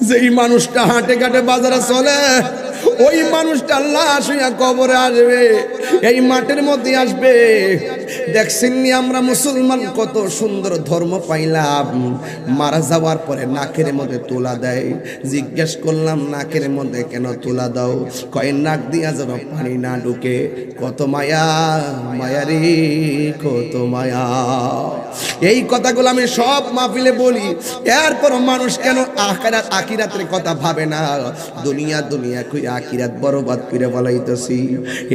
যেই মানুষটা হাঁটে ঘাটে বাজারে চলে ওই মানুষটা লাশ হইয়া কবরে আসবে, এই মাটির মধ্যে আসবে। দেখছেন নি আমরা মুসলমান কত সুন্দর ধর্ম পাইলাম, মারা যাওয়ার পরে নাকের মধ্যে তুলা দেয়। জিজ্ঞেস করলাম নাকের মধ্যে কেন তুলা দাও? কয় নাক দিয়া যেন পানি না ঢুকে। কত মায়া, মায়ারি কত মায়া। এই কথাগুলো আমি সব মাহফিলে বলি, এরপর মানুষ কেন আখিরাতের কথা ভাবে না? দুনিয়া দুনিয়া কই আখিরাত বরবাদ করে বলাইতেছি।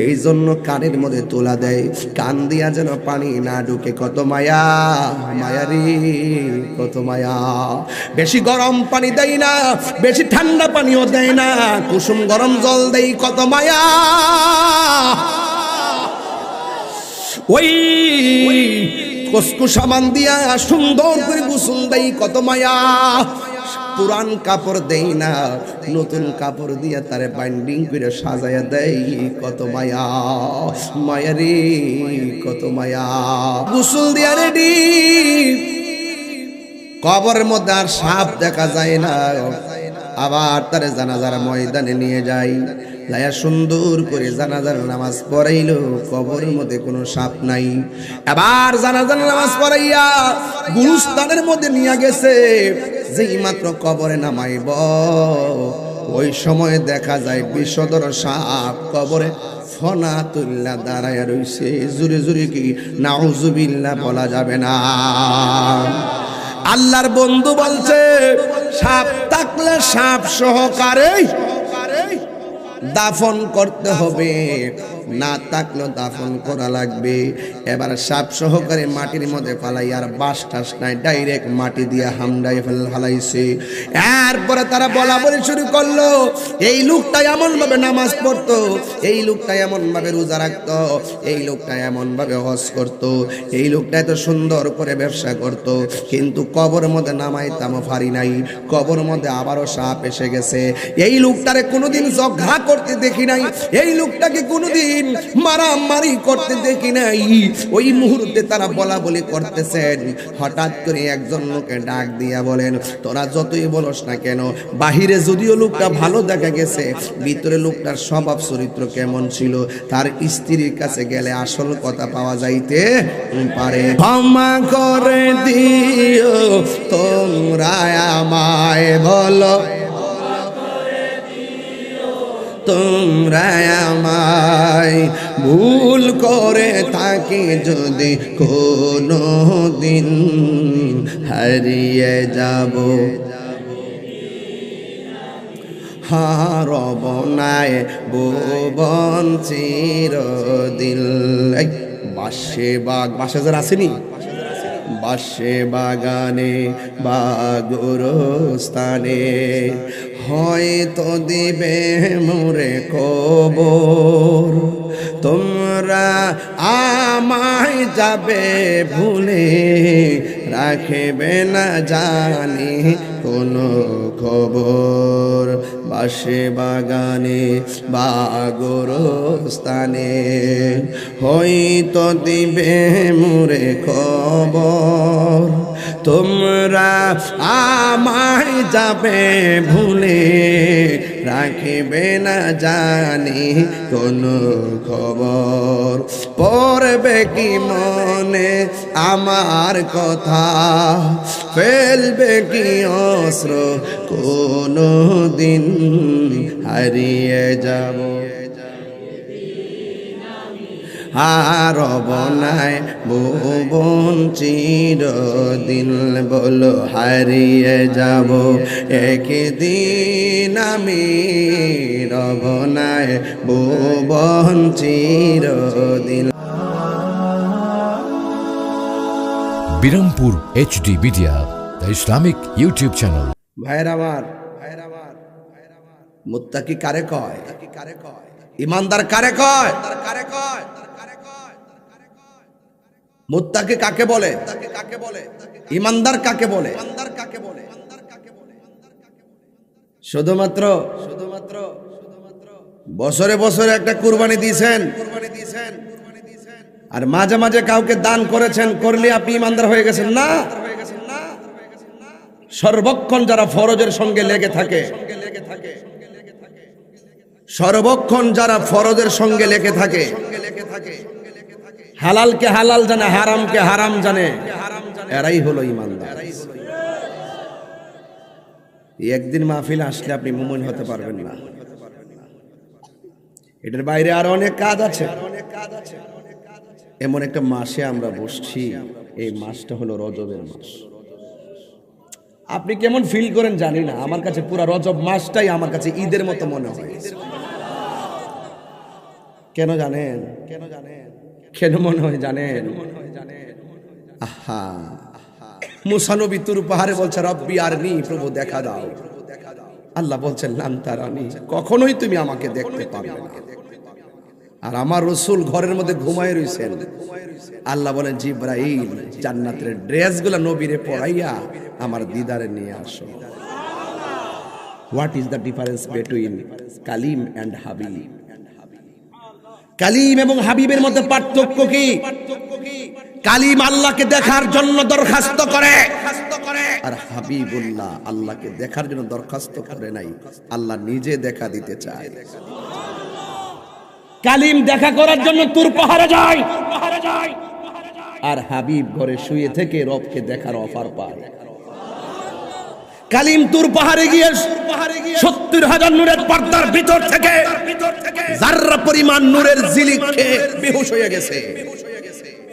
এই জন্য কানের মধ্যে তোলা দেয়, কান দিয়া যেন পানি না ঢুকে। কত মায়া, মায়ারি কত মায়া। বেশি গরম পানি দেয় না, বেশি ঠান্ডা পানিও দেয় না, কুসুম গরম জল দেয়। কত মায়া। ওই কসকু সাবান দিয়া সুন্দর করে গোসল দেই। কত মায়া। পুরান কাপড় দেই না, নতুন কাপড় দিয়া তারে বাইন্ডিং করে সাজায়া দেই। কত মায়া, মায়ারি কত মায়া। গোসল দিয়া রেডি, কবরের মধ্যে আর সাপ দেখা যায় না। আবার তারে জানাজার ময়দানে নিয়ে যাই, লায়া সুন্দর করে জানাজার নামাজ পড়াইলো, কবরের মধ্যে কোনো সাপ নাই। এবার জানাজার নামাজ পড়াইয়া গুরুস্থানের মধ্যে নিয়ে গেছে। যেই মাত্র কবরে নামাইব ওই সময় দেখা যায় বিষধর সাপ কবরে ফনা তুল্লা দাঁড়ায় রইছে। জুরে জুরে কি নাউজুবিল্লাহ বলা যাবে না। আল্লাহর বন্ধু বলছে সাপ থাকলে সাপ সহকারে দাফন করতে হবে, না থাকলেও দাফন করা লাগবে। এবার সাপ সহকারে মাটির মধ্যে ফালাই, আর বাস টাস নাই, ডাইরেক্ট মাটি দিয়ে হামডাই ফেলাইছে। এরপরে তারা বলা বলি শুরু করলো, এই লোকটা এমন ভাবে নামাজ পড়তো, এই লোকটা এমন ভাবে রোজা রাখতো, এই লোকটা এমন ভাবে হজ করতো, এই লোকটা এত সুন্দর করে ব্যবসা করতো, কিন্তু কবরের মধ্যে নামাইতাম পারি নাই। কবরের মধ্যে আবারও সাপ এসে গেছে। এই লোকটারে কোনোদিন ঝগড়া করতে দেখি নাই, এই লোকটাকে কোনোদিন মারামারি করতে দেখি নাই। ওই মুহূর্তে তারা বলা বলি করতেছেন। হঠাৎ করে একজন লোকে ডাক দিয়া বলেন, তোরা যতই বলস না কেন, বাহিরে যদিও লোকটা ভালো দেখা গেছে, ভিতরে লোকটার স্বভাব চরিত্র কেমন ছিল তার স্ত্রীর কাছে গেলে আসল কথা পাওয়া যাইতে পারে। ক্ষমা করে দিও তোমরা আমায়, বলো তোমরা আমায়, ভুল করে থাকি যদি কোনো দিন, হারিয়ে যাব হারব নাই ভুবন চিরদিন। বাসে বাগ, বাসে যারা আসেনি, বাসে বাগানে বা গোরস্থানে হয়তো দিবে মোরে কবর। তোমরা আমায় যাবে ভুলে, রাখবে না জানি কোনো খবর। বাসে বাগানে বা গোরস্থানে হয়তো দিবে মোরে খবর। তোমরা আমায় যাবে ভুলে, রাখবে না জানি কোনো খবর। পড়বে কি মনে আমার কথা, ফেলবে কি অস্ত্র কোনো দিন, হারিয়ে যাব হারব নাই ভুবন চিরদিন। বলো হারিয়ে যাব একদিন আমি, রব নাই ভুবন চিরদিন। Birampur HD media, the Islamic YouTube channel. ভাইরা আমার, মুত্তাকি কারে কয়? ইমানদার কারে কয়? মুত্তাকি কাকে বলে? ইমানদার কাকে বলে? শুধুমাত্র বছরে বছরে একটা কুরবানি দিয়েছেন, আর মাঝে মাঝে কাউকে দান করেছেন, করলে আপনি ইমানদার হয়ে গেছেন না। সর্বক্ষণ যারা ফরজের সঙ্গে লেগে থাকে, সর্বক্ষণ যারা ফরজের সঙ্গে লেগে থাকে, হালালকে হালাল জানে, হারামকে হারাম জানে, এরাই হলো ইমানদার। একদিন মাহফিল আসলে আপনি মুমিন হতে পারবেন না। এটার বাইরে আরো অনেক কাজ আছে। এমন একটা মাসে আমরা বসছি, এই মাসটা হলো রজবের মাস। আপনি কেমন ফিল করেন জানি না, আমার কাছে পুরো রজব মাসটাই আমার কাছে ঈদের মতো মনে হয়। কেন জানেন? কেন মনে হয় জানেন? আহা, মুসা নবী তুর পাহাড়ে বলছে রব্বি আরনি, প্রভু দেখা দাও। আল্লাহ বলছেন লান তারানি, কখনোই তুমি আমাকে দেখতে পারবে না। আর আমার রাসূল ঘরের মধ্যে ঘুমায় রইছেন। আল্লাহ বলেন জিবরাইল, জান্নাতের ড্রেসগুলো নবীরে পরাইয়া আমার দিদারে নিয়ে আসো। What is the difference between Kalim and Habib? Kalim এবং হাবিবের মধ্যে পার্থক্য কি? কালিম আল্লাহকে দেখার জন্য দরখাস্ত করে, আর হাবিবুল্লাহ আল্লাহকে দেখার জন্য দরখাস্ত করে নাই, আল্লাহ নিজে দেখা দিতে চায়। কালিম দেখা করার জন্য তুর পাহাড়ে যায়, আর হাবিব ঘরে শুয়ে থেকে রবকে দেখার অফার পায়। কালিম তুর পাহাড়ে গিয়ে 70,000 নূরের পর্দার ভিতর থেকে যাররা পরিমাণ নূরের ঝিলিক খেয়ে বেহুশ হয়ে গেছে।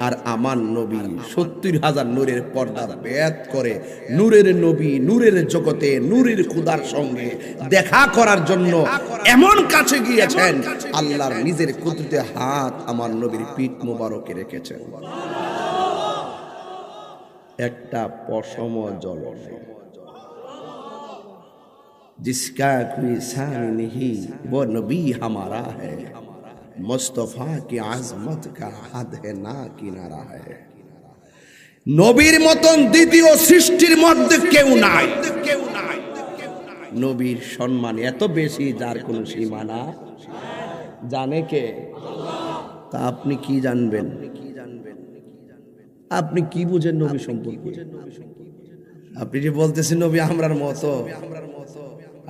আর আমার নবী 70,000 নূরের পর্দা ভেদ করে নূরের নবী, নূরের জগতে, নূরের খুদার সঙ্গে দেখা করার জন্য এমন কাছে গিয়েছেন, আল্লাহর নিজের কুদরতে হাত আমার নবীর পিঠ মোবারকে রেখেছেন। একটা পশম জল जिसका कोई सान नहीं वो नबी हमारा है, मुस्तफा की आजमत का हद है ना किनारा है। নবীর মতন দ্বিতীয় সৃষ্টির মধ্যে কেউ নাই। নবীর সম্মান এত বেশি যার কোনো সীমানা জানে কে? তা আপনি কি জানবেন? আপনি কি বুঝেন নবী সম্পর্কে? আপনি যে বলতেছেন নবী আমরার মতো,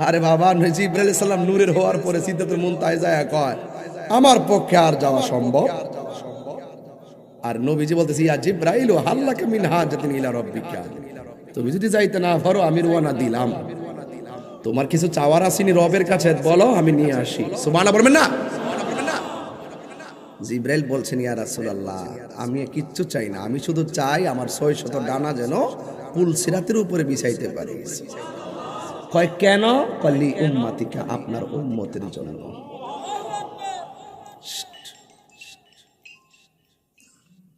আরে বাবা, জিবরাইল আলাইহিস সালাম নূরের হওয়ার পরে সিদরাতুল মুনতাহায় যায় কয় আমার পক্ষে আর যাওয়া সম্ভব। আর নবীজি বলতেছে ইয়া জিবরাইল হাল্লাকা মিন হাজাতিন ইলা রাব্বিকা, তুমি যদি যাইতে না পারো আমি রওনা দিলাম, তোমার কিছু চাওয়ার আসেনি রবের কাছে, বলো আমি নিয়ে আসি। সুবহানাল্লাহ বলবেন না? জিবরাইল বলছেন ইয়া রাসূলুল্লাহ আমি কিচ্ছু চাই না, আমি শুধু চাই আমার 600 ডানা যেন পুলসিরাতের উপরে বিছাইতে পারি। কয় কেন? কলি উম্মতিকা, আপনার উম্মতের জন্য।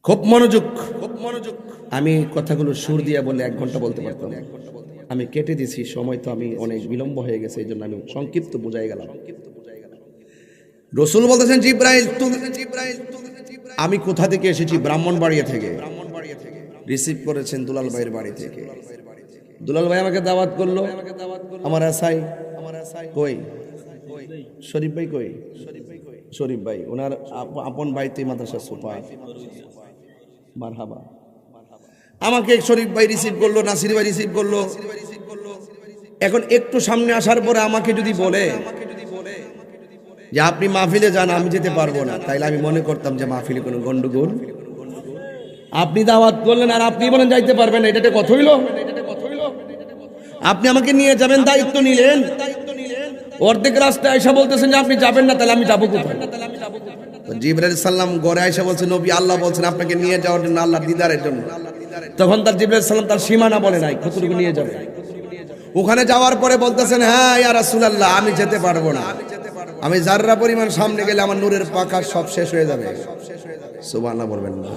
খুব মনোযোগ, খুব মনোযোগ। আমি কথাগুলো সুর দিয়া বলে 1 ঘন্টা বলতে পারতাম, আমি কেটে দিছি। সময় তো আমি অনেক বিলম্ব হয়ে গেছে, এই জন্য আমি সংক্ষিপ্ত বুঝাই গেলাম। রাসূল বলতেছেন জিবরাইল আমি কোথা থেকে এসেছি? ব্রাহ্মণবাড়িয়া থেকে। রিসিভ করেছেন দুলাল ভাইয়ের বাড়ি থেকে। দুলাল ভাই আমাকে দাওয়াত করলো। আমার আসাই কই? শরীফ ভাই কই? শরীফ ভাই ওনার আপন ভাই তো মাদ্রাসা সুপার। মারহাবা। আমাকে শরীফ ভাই রিসিভ করলো, নাসির ভাই রিসিভ করলো। এখন একটু সামনে আসার পরে আমাকে যদি বলে যে আপনি মাহফিলে যান, আমি যেতে পারবো না, তাইলে আমি মনে করতাম যে মাহফিলে কোনো গন্ডগোল। আপনি দাওয়াত করলেন আর আপনি বলেন যাইতে পারবেন না, এটা কথা হইল? আপনি আমাকে নিয়ে যাবেন, দায়িত্ব নিলেন, অর্ধেক রাস্তায় আয়েশা বলতেছেন যে আপনি যাবেন না, তাহলে আমি যাবো কোথায়? জিবরাইল সাল্লাম ঘরে আয়েশা বলছে নবী আল্লাহ বলছেন আপনাকে নিয়ে যাওয়ার জন্য, আল্লাহর দিদারের জন্য। তখন তার জিবরাইল সাল্লাম তার সীমানা বলে নাই, কতটুকু নিয়ে যাবে। ওখানে যাওয়ার পরে বলতেছেন হ্যাঁ ইয়া রাসূলুল্লাহ আমি যেতে পারবো না, আমি যাররা পরিমাণ সামনে গেলে আমার নূরের পাকা সব শেষ হয়ে যাবে। সুবহানাল্লাহ বলবেন না?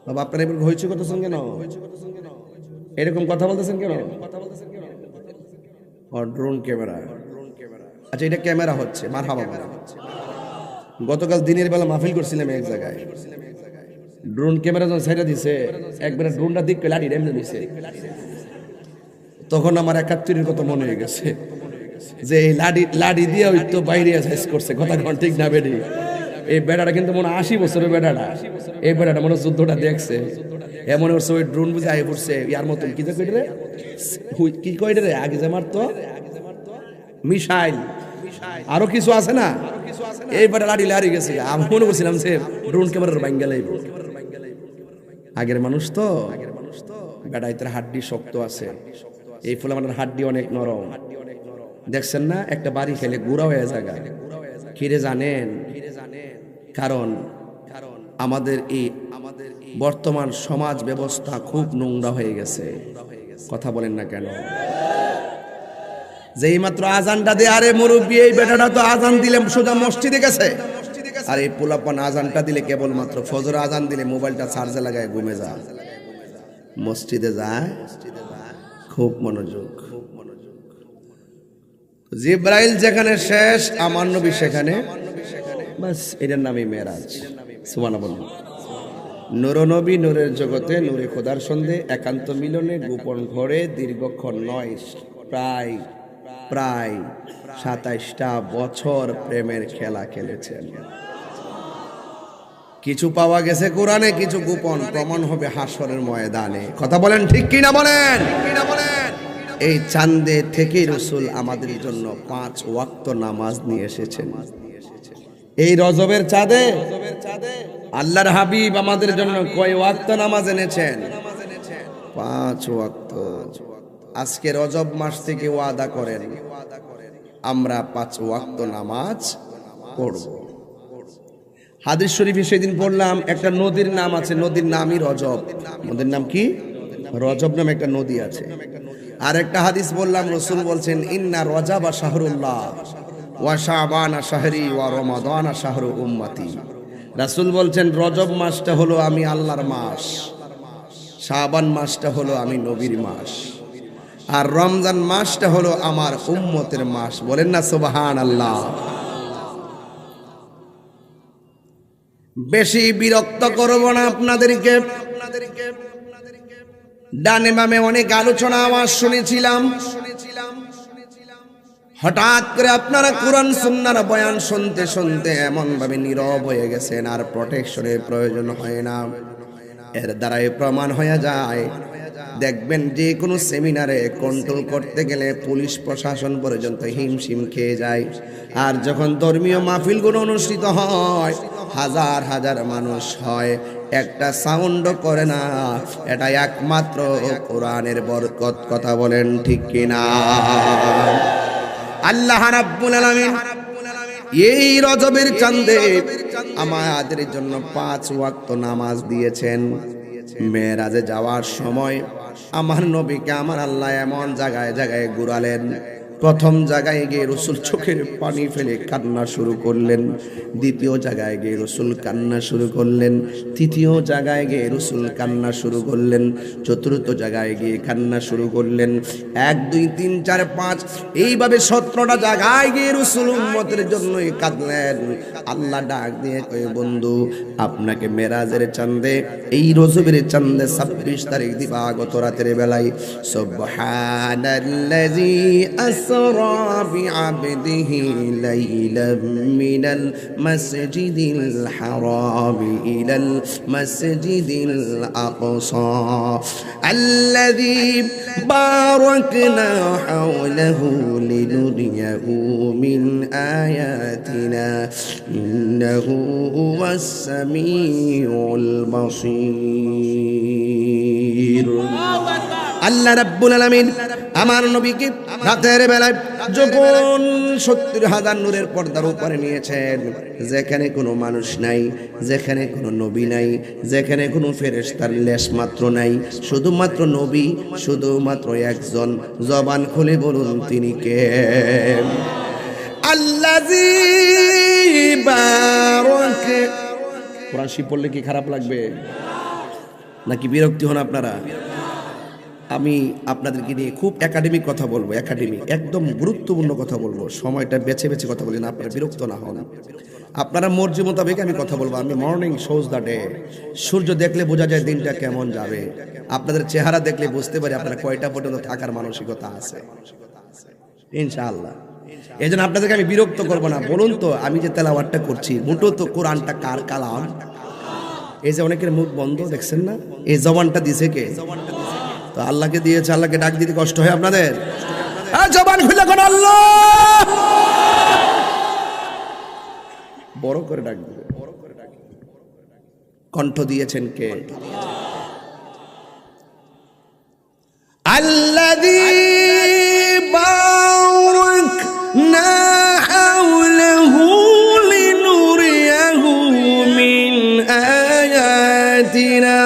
বাবা আপনারা এবার হইছে কত সঙ্গে না এরকম কথা বলতেছেন কেন? Drone camera. আচ্ছা এটা ক্যামেরা হচ্ছে, মারহাবা। গতকাল দিনের বেলা মাহফিল করছিলাম এক জায়গায়, ড্রোন ক্যামেরা যখন সাইডা দিছে, একবারে ড্রোনটা দিক লাড়ি এমনি দিছে। তখন আমার 71-এর কথা মনে হয়ে গেছে যে এই লাড়ি দিয়ে ওই তো বাইরে সাইজ করছে। কথা কোন ঠিক না বেডি? এই বেড়াটা কিন্তু মনে 80 বছরের বেড়াটা, এই বেড়াটা মনে যুদ্ধটা দেখছে। এমন করছে ওই ড্রোন বুঝে আগে পড়ছে ইয়ার মতন কি কইটা রে কি কইটা রে আগে যে মারতো মিসাইল আরো কিছু আছে না এইবার লাড়ি লাড়ি গেছে আমি মনে করছিলাম যে ড্রোন ক্যামেরার বাইঙ্গা লাইব আগের মানুষ তো বেটা ইতার হাড্ডি শক্ত আছে এই ফুল আমাদের হাড্ডি অনেক নরম দেখছেন না একটা বাড়ি খেলে গুড়া হয়ে জায়গা কিরে জানেন কারণ আমাদের এই বর্তমান সমাজ ব্যবস্থা খুব নোংরা হয়ে গেছে কথা বলেন না কেন যেই মাত্র আজানটা দিয়ে আরে মুরব্বী এই বেটাটা তো আজান দিলে সোজা মসজিদে গেছে আর এই পোলাপান আজানটা দিলে কেবলমাত্র ফজর আজান দিলে মোবাইলটা চার্জে লাগায় ঘুমে যায় মসজিদে যায় খুব মনোযোগ জিব্রাইল যেখানে শেষ আমার নবী সেখানে বাস এটার নামই মেরাজ সুবহানাল্লাহ নূর নবী নূরের জগতে নূরে খোদার সন্ধে একান্ত মিলনে গোপন ঘরে দীর্ঘক্ষণ নয় প্রায় ২৭টা বছর প্রেমের খেলা খেলেছেন কিছু পাওয়া গেছে কোরআনে কিছু গোপন প্রমাণ হবে হাসরের ময়দানে কথা বলেন ঠিক কিনা বলেন এই চাঁদে থেকে রাসূল আমাদের জন্য 5 ওয়াক্ত নামাজ নিয়ে এসেছেন এই রজবের চাঁদে আল্লাহর হাবিব আমাদের জন্য কয় ওয়াক্ত নামাজ এনেছেন 5 ওয়াক্ত আজকে রজব মাস থেকে ওয়াদা করেন আমরা 5 ওয়াক্ত নামাজ পড়ব হাদিস শরীফে সেদিন পড়লাম একটা নদীর নাম আছে নদীর নামই রজব নদীর নাম কি রজব নামে একটা নদী আছে আর একটা হাদিস বললাম রাসূল বলছেন ইন্না রজাবা শাহরুল্লাহ ওয়া শাবানা শাহরি ওয়া রমাদানা শাহরু উম্মতি রাসূল বলছেন রজব মাসটা হলো আমি আল্লাহর মাস শাবান মাসটা হলো আমি নবীর মাস আর রমজান মাসটা হলো আমার উম্মতের মাস বলেন না সুবহানাল্লাহ বেশি বিরক্ত করব না আপনাদেরকে ডানে বামে অনেক আলোচনা আওয়াজ শুনেছিলাম হঠাৎ করে আপনারা কোরআন সুন্নাহর বয়ান শুনতে শুনতে এমন ভাবে নীরব হয়ে গেছেন আর প্রোটেকশনের প্রয়োজন হয় না এর দ্বারাই প্রমাণ হয়ে যায় দেখবেন যে কোনো সেমিনারে কন্ট্রোল করতে গেলে পুলিশ প্রশাসন পর্যন্ত হিমশিম খেয়ে যায় আর যখন ধর্মীয় মাহফিলগুলো অনুষ্ঠিত হয় হাজার হাজার মানুষ হয় একটা সাউন্ড করে না এটা একমাত্র কোরআনের বরকত কথা বলেন ঠিক কিনা আল্লাহ রাব্বুল আলামিন এই রজবের চাঁদে আমাদের জন্য 5 ওয়াক্ত নামাজ দিয়েছেন মেরাজে যাওয়ার সময় আমার নবীকে আমার আল্লাহ এমন জায়গায় জায়গায় ঘুরালেন প্রথম জায়গায় গিয়ে রাসূল চোখের পানি ফেলে কান্না শুরু করলেন দ্বিতীয় জায়গায় গিয়ে রাসূল কান্না শুরু করলেন তৃতীয় জায়গায় গিয়ে রাসূল কান্না শুরু করলেন চতুর্থ জায়গায় গিয়ে কান্না শুরু করলেন 1 2 3 4 5 এইভাবে 17টা জায়গায় গিয়ে রাসূল উম্মতের জন্যই কাঁদলেন আল্লাহ ডাক দিয়ে কয় বন্ধু আপনাকে মেরাজের চাঁদে এই রজবের চাঁদে 26 তারিখ দিবাগত রাতের বেলায় সুবহানাল্লাযী أسرى بعبده ليلا من المسجد الحرام إلى المسجد الأقصى الذي باركنا حوله لنريه من آياتنا إنه هو السميع البصير আল্লাহ রাব্বুল আলামিন আমার নবীকে রাতের বেলায় যখন 70,000 নূরের পর্দার উপরে নিয়েছেন যেখানে কোনো মানুষ নাই যেখানে কোনো নবী নাই যেখানে কোনো ফেরেশতার লেশ মাত্র নাই শুধুমাত্র নবী শুধুমাত্র একজন জবান খুলে বলুন তিনি কে আল্লাযী বারাক কোরআন শরীফ পড়লে কি খারাপ লাগবে নাকি বিরক্তি হন আপনারা আমি আপনাদেরকে নিয়ে খুব একাডেমিক কথা বলবো একাডেমিক একদম গুরুত্বপূর্ণ কথা বলবো সময়টা বেছে বেছে কথা বলেন আপনারা বিরক্ত না হন আপনারা মর্জি মোতাবেক আমি কথা বলবো আমি মর্নিং শোজ দ্য ডে সূর্য দেখলে বোঝা যায় দিনটা কেমন যাবে আপনাদের চেহারা দেখলে বুঝতে পারি আপনারা কয়টা পর্যন্ত থাকার মানসিকতা আছে ইনশাআল্লাহ এই জন্য আপনাদেরকে আমি বিরক্ত করবো না বলুন তো আমি যে তেলাওয়াতটা করছি মোটো তো কোরআনটা কার কালাম এই যে অনেকের মুখ বন্ধ দেখছেন না, এই জবানটা দিছে কে? তো আল্লাহকে দিয়েছে। আল্লাহকে ডাক দিতে কষ্ট হয় আপনাদের? জবান খুলে কোন আল্লাহ বড় করে ডাক দিবে। কণ্ঠ দিয়েছেন কে? আল্লাযী বারাকনা হাওলাহু লিনুরিয়াহু মিন আয়াতিনা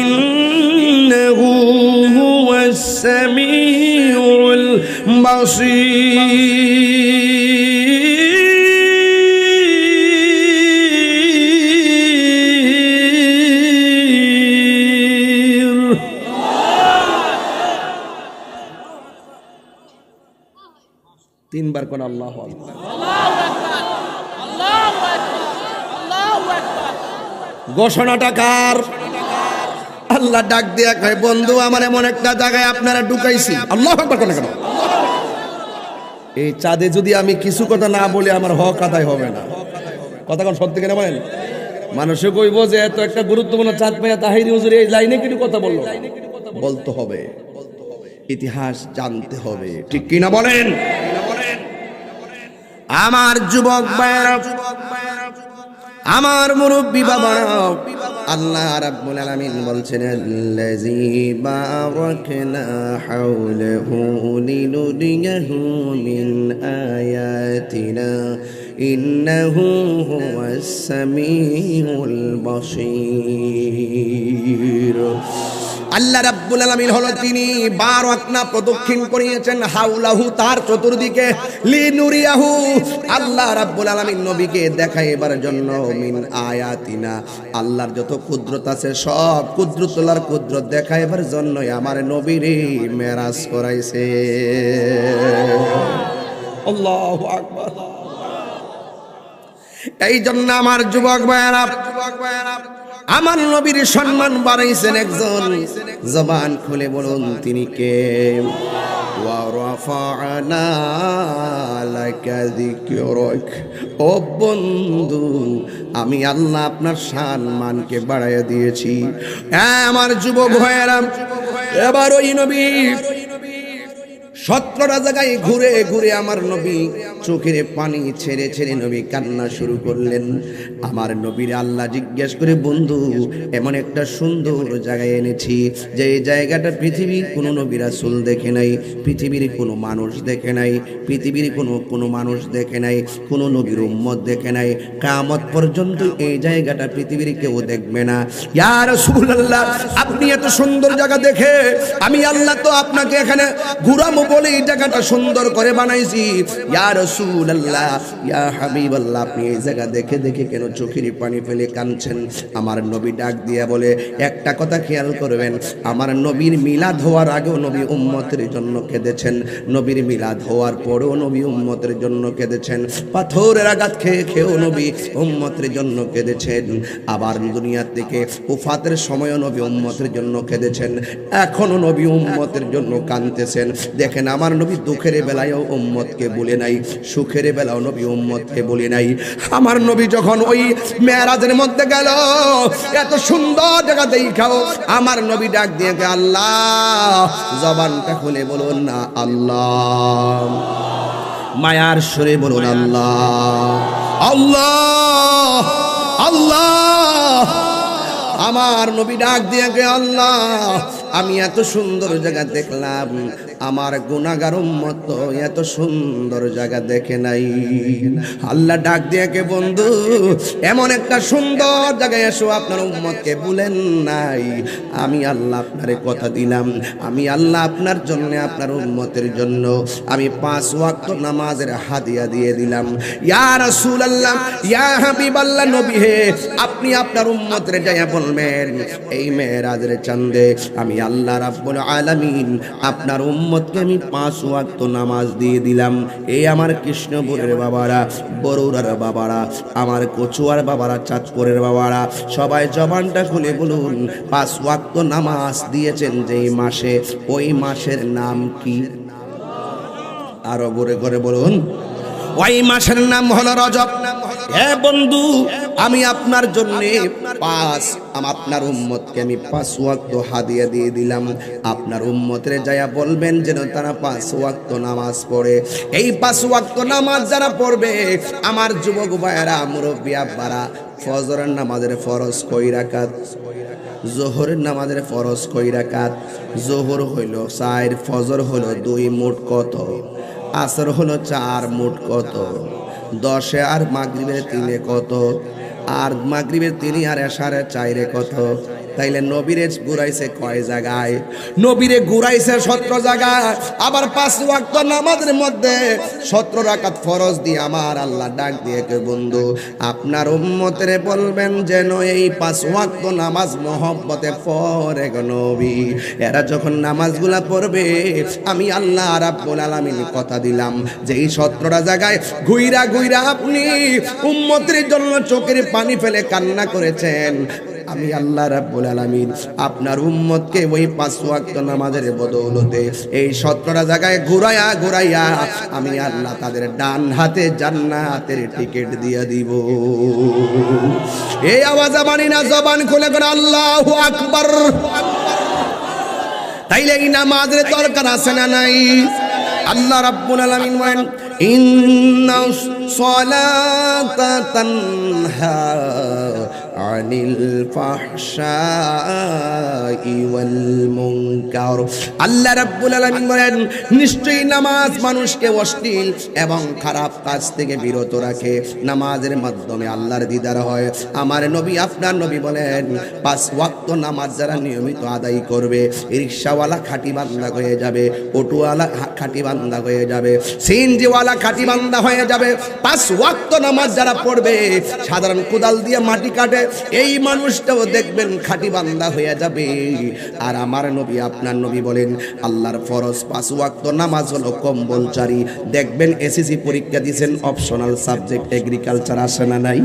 ইন্নাহু হুয়াস সামিউল বাসীর। তিনবার কোন আল্লাহু আকবার। ঘোষণাটা কার? আল্লাহ ডাক দিয়া কয়, বন্ধু আমার এমন একটা জায়গায় আপনারা ঢুকাইছি। আল্লাহু আকবার কোন কেন? এই চাঁদে যদি আমি কিছু কথা না বলি আমার হক আদায় হবে না। কথা কোন সত্যি কেন বলেন? মানুষে কইব যে এত একটা গুরুত্বপূর্ণ চাঁদ পাইয়া তাহিরি হুজুর এই লাইনে কিছু কথা বললো। বলতে হবে, ইতিহাস জানতে হবে, ঠিক কিনা বলেন? আমার যুবক ভাইরা, আমার মুরব্বী বাবারা, আল্লাহ রাব্বুল আলামিন বলছেন আল্লাযী বারাকনা হাওলাহু লিনুরিয়াহু মিন আয়াতিনা ইন্নাহু হুয়াস সামিউল বাসীর। আল্লাহ রাব্বুল আলামিন হলো তিনি বারাকনা প্রদক্ষিণ করিয়েছেন হাওলাহু তার চতুর্দিকে লিনুরিয়াহু আল্লাহ রাব্বুল আলামিন নবীকে দেখাইবার জন্য মিন আয়াতিনা আল্লাহর যত কুদরত আছে সব কুদরতুল্লাহর কুদরত দেখাইবার জন্য আমার নবীরে মেরাজ করাইছে। আল্লাহু আকবার। এই জন্য আমার যুবক ভাইরা, আমার নবীর সম্মান বাড়াইছেন একজন। জবান খুলে বলুন তিনি কে? ওয়া রাফা'না লাকা যিকরাক। ও বন্ধু, আমি আল্লাহ আপনার সম্মানকে বাড়াইয়া দিয়েছি। আমার যুবক ভাইরা, এবার ওই নবী 17টা জায়গায় ঘুরে ঘুরে আমার নবী চোখের পানি ছেড়ে ছেড়ে নবী কান্না শুরু করলেন। আমার নবীর আল্লাহ জিজ্ঞেস করে, বন্ধু এমন একটা সুন্দর জায়গায় এনেছি যে এই জায়গাটা পৃথিবীর কোনো নবী রাসূল দেখে নাই, পৃথিবীর কোনো মানুষ দেখে নাই, পৃথিবীর কোনো মানুষ দেখে নাই, কোনো নবীর উম্মত দেখে নাই, কিয়ামত পর্যন্ত এই জায়গাটা পৃথিবীর কেউ দেখবে না। ইয়া রাসূলুল্লাহ, আপনি এত সুন্দর জায়গা দেখে আমি আল্লাহ তো আপনাকে এখানে ঘুরাবো বলে এই জায়গাটা সুন্দর করে বানাইছি। ইয়া রাসূলুল্লাহ, ইয়া হাবিবাল্লাহ, আপনি এই জায়গা দেখে দেখে কেন চোখের পানি ফেলে কাঁদছেন? আমার নবী ডাক দিয়া বলে, একটা কথা খেয়াল করবেন, আমার নবীর মিলাদ হওয়ার আগেও নবী উম্মতের জন্য কেঁদেছেন, নবীর মিলাদ হওয়ার পরেও নবী উম্মতের জন্য কেঁদেছেন, পাথরের আঘাত খেয়ে খেয়েও নবী উম্মতের জন্য কেঁদেছেন, আবার দুনিয়া থেকে উফাতের সময়ও নবী উম্মতের জন্য কেঁদেছেন, এখনো নবী উম্মতের জন্য কাঁদতেছেন। দেখেন, আমার নবী দুঃখের বেলায়ও উম্মতকে বলে নাই, সুখের বেলাও নবী উম্মতকে বলে নাই। আমার নবী যখন ওই মেরাজের মধ্যে গেল, এত সুন্দর জায়গা দেখাও, আমার নবী ডাক দিয়ে আল্লাহ, জবানটা খুলে বলুন না আল্লাহ, মায়ার সুরে বলুন আল্লাহ, আল্লাহ, আল্লাহ। আমার নবী ডাক দিয়ে আল্লাহ, আমি এত সুন্দর জায়গা দেখলাম, আমার গুনাহগার উম্মত তো এত সুন্দর জায়গা দেখে নাই। আল্লাহ ডাক দিয়ে কে, বন্ধু এমন একটা সুন্দর জায়গায় এসো, আপনার উম্মতকে বলেন নাই, আমি আল্লাহ আপনারে কথা দিলাম, আমি আল্লাহ আপনার জন্য আপনার উম্মতের জন্য আমি 5 ওয়াক্ত নামাজের হাদিয়া দিয়ে দিলাম। ইয়া রাসূলুল্লাহ, ইয়া হাবিবাল্লাহ, নবী হে, আপনি আপনার উম্মতরে যাইয়া বলবেন এই মেরাজের চাঁদে আমি আল্লাহ রাব্বুল আলামিন আপনার উম্মতকে আমি 5 ওয়াক্ত নামাজ দিয়ে দিলাম। এই আমার কৃষ্ণপুরের বাবারা, বরুড়ার বাবারা, আমার কচুয়ার বাবারা, চাঁদপুরের বাবারা, সবাই জবানটা খুলে বলুন, 5 ওয়াক্ত নামাজ দিয়েছেন যেই মাসে, ওই মাসের নাম কি? আরো বড় করে বলুন, ওই মাসের নাম হলো রজব। হে বন্ধু, আমি আপনার জন্য আপনার উম্মতকে আমি 5 ওয়াক্ত হাদিয়া দিয়ে দিলাম। আপনার উম্মতের যায়া বলবেন যেন তারা 5 ওয়াক্ত নামাজ পড়ে। এই 5 ওয়াক্ত নামাজ যারা পড়বে, আমার যুবক ভাইয়েরা, মুরব্বী আব্বারা, ফজরের নামাজের ফরজ কয় রাকাত? জোহরের নামাজের ফরজ কয় রাকাত? জোহর হইল 4, ফজর হলো 2, মোট কত? আসর হলো 4, মোট কত? 10 আর মাগরিবের 3 কত? আর মাগরিবের 3 আর এশারের 4 কত? তাইলে নবীরে ঘুরাইছে কয় জায়গায়? নবীরে ঘুরাইছে 17 জায়গায়। আবার 5 ওয়াক্ত নামাজের মধ্যে 17 রাকাত ফরজ দিয়ে আমার আল্লাহ ডাক দিয়ে কে বন্ধু, আপনার উম্মতের বলবেন যেন এই 5 ওয়াক্ত নামাজ মহব্বতে পড়ে গো নবী। এরা যখন নামাজগুলা পড়বে, আমি আল্লাহ রাব্বুল আলামিন কথা দিলাম যে এই 17টা জায়গায় ঘুইরা ঘুইরা আপনি উম্মতের জন্য চোখের পানি ফেলে কান্না করেছেন, আমি আল্লাহ রাব্বুল আলামিন আপনার উম্মতকে ওই 5 ওয়াক্ত নামাজের বদৌলতে এই 17টা জায়গায় ঘুরাইয়া ঘুরাইয়া আমি আল্লাহ তাদের ডান হাতে জান্নাতের টিকিট দিয়ে দিব। এই আওয়াজ মানি না, জবান খুলে করে আল্লাহু আকবার। তাইলে এই নামাজের দরকার আছে না নাই? আল্লাহ রাব্বুল আলামিন বলেন, ইন্নাস সালাতা তানহা আনিল ফাহশাই ওয়াল মুনকার। আল্লাহ রাব্বুল আলামিন বলেন, নিশ্চয়ই নামাজ মানুষকে অশ্লীল এবং খারাপ কাজ থেকে বিরত রাখে। নামাজের মাধ্যমে আল্লাহর দিদার হয়। আমার নবী, আপনার নবী বলেন, 5 ওয়াক্ত নামাজ যারা নিয়মিত আদায় করবে, রিকশাওয়ালা খাঁটি বান্দা হয়ে যাবে, অটোওয়ালা খাঁটি বান্দা হয়ে যাবে, সিএনজিওয়ালা খাঁটি বান্দা হয়ে যাবে। 5 ওয়াক্ত নামাজ যারা পড়বে, সাধারণ কোদাল দিয়ে মাটি কাটে, এই মানুষটাও দেখবেন খাঁটি বান্দা হয়ে যাবে। আর আমার নবী, আপনার নবী বলেন, আল্লাহর ফরজ 5 ওয়াক্ত নামাজ হলো কম্পালসরি। দেখবেন এসএসসি পরীক্ষা দিয়েছেন, অপশনাল সাবজেক্ট এগ্রিকালচার আসে না নাই?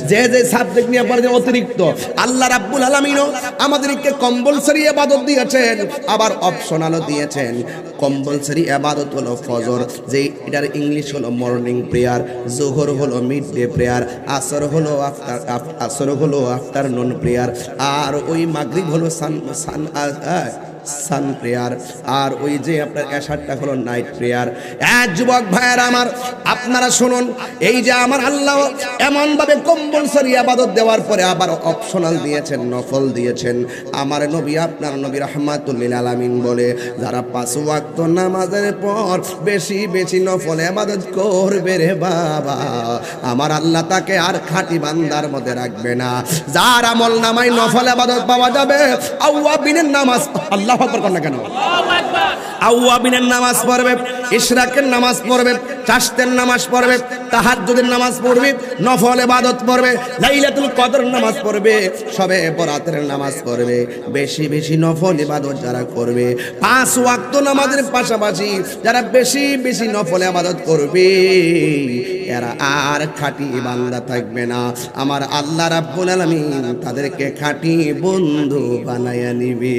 যে যে সাবজেক্ট নিয়ে পড়ে অতিরিক্ত, আল্লাহ রাব্বুল আলামিনও আমাদেরকে কম্পালসরি ইবাদত দিয়েছেন, আবার অপশনালও দিয়েছেন। কম্পালসরি ইবাদত হলো ফজর, যে এটার ইংলিশ হলো মর্নিং প্রেয়ার, জোহর হলো মিড ডে প্রেয়ার, আসর হলো আফটারনুন প্রেয়ার, আর ওই মাগরিব হলো সান প্রেয়ার, আর ওই যে আপনার এশারটা হলো নাইট প্রেয়ার। যুবক ভাইয়েরা আমার, আপনারা শুনুন, এই যে আমার আল্লাহ এমন ভাবে কম্পালসরি ইবাদত দেওয়ার পরে আবার অপশনাল দিয়েছেন, নফল দিয়েছেন। আমার নবী, আপনার নবী রাহমাতুল লিল আলামিন বলে, যারা 5 ওয়াক্ত নামাজের পর বেশি বেশি নফল ইবাদত করবে রে বাবা, আমার আল্লাহ তাকে আর খাঁটি বান্দার মধ্যে রাখবে না। যার আমল নামায় নফল ইবাদত পাওয়া যাবে, আওয়াবিনের নামাজ, আল্লাহু আকবার কর না কেন? আওয়াবিনের নামাজ পড়বে, ইশরাকের নামাজ পড়বে, চাশতের নামাজ পড়বে, তাহাজ্জুদের নামাজ পড়বে, নফল ইবাদত পড়বে, লাইলাতুল কদর নামাজ পড়বে, শবে বরাতের নামাজ পড়বে। বেশি বেশি নফল ইবাদত যারা করবে, 5 ওয়াক্ত নামাজের পাশাপাশি যারা বেশি বেশি নফল ইবাদত করবে, এরা আর খাঁটি বান্দা থাকবে না। আমার আল্লাহ রাব্বুল আলামিন তাদেরকে খাঁটি বন্ধু বানায়া নিবে।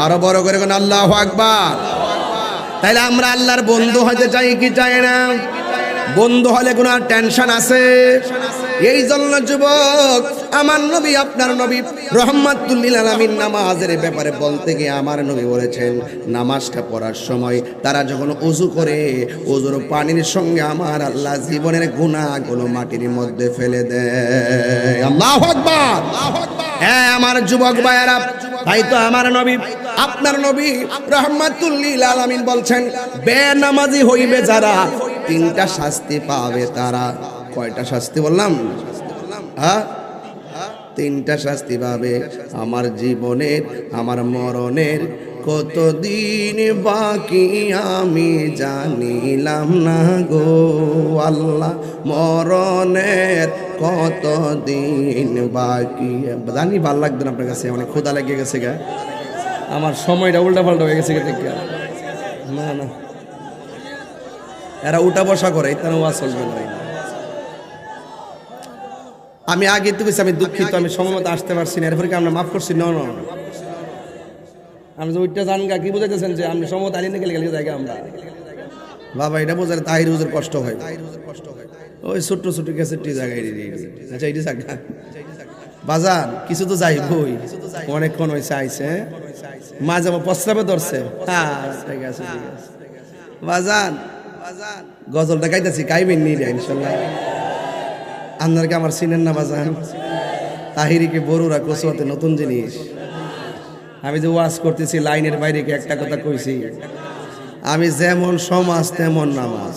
আরো বড় করে কোন আল্লাহু আকবার। তাইলে আমরা আল্লাহর বন্ধু হতে চাই কি চাই না? বন্ধু হলে কোনো টেনশন আছে? এই জন্য যুবক, আমার নবী, আপনার নবী রাহমাতুল লিল আলামিন নামাজের ব্যাপারে বলতে গিয়ে আমার নবী বলেছেন, নামাজটা পড়ার সময় তারা যখন ওযু করে, ওযুর পানির সঙ্গে আমার আল্লাহ জীবনের গুনাহগুলো মাটির মধ্যে ফেলে দেয়। আল্লাহু আকবার। হ্যাঁ আমার যুবক ভাইয়েরা, তাই তো আমার নবী, আপনার নবী রাহমাতুল লিল আলামিন বলছেন, বেনামাজি হইবে যারা, 3টা শাস্তি পাবে তারা। কয়টা শাস্তি বললাম? হ্যাঁ, 3টা শাস্তি পাবে। আমার জীবনের, আমার মরণের কতদিন বাকি আমি জানিলাম না গো আল্লাহ, মরণের কতদিন বাকি জানি। ভাল লাগবে না আপনার কাছে? অনেক ক্ষুধা লেগে গেছে গা, আমার সময়টা উল্টা পাল্টা হয়ে গেছে। না না, এরা উঠা বসা করে, তারা ওয়াজ চলবে না। আমি আগে তো আমি দুঃখিত, আমি সময় মতো আসতে পারছি না, এরপরে কি আমরা মাফ করছি? না না, আমি যে ওইটা জানগা কি বুঝাইতেছেন যে আমি সময় আনি না গেলে জায়গা আমরা বাবা, এটা বোঝার তাহির হুজুর কষ্ট হয়, ওই ছোট্ট ছোট্ট গ্যাসের জায়গায়। আচ্ছা, এটি জায়গা বাজার কিছু তো যাইবই, অনেকক্ষণ হয়েছে আইছে, মাঝে আমার প্রস্রাবে ধরছে। হ্যাঁ ঠিক আছে ঠিক আছে বাজার, গজলটা গাইতেছি, গাইবেন নি ইনশাল্লাহ। আপনারা আমার চিনেন না বাজান? তাহিরিকে বড়ুরা কচুয়াতে নতুন জিনিস। আমি যে ওয়াজ করতেছি লাইনের বাইরে কি একটা কথা কইছি, আমি যেমন সমাজ তেমন নামাজ।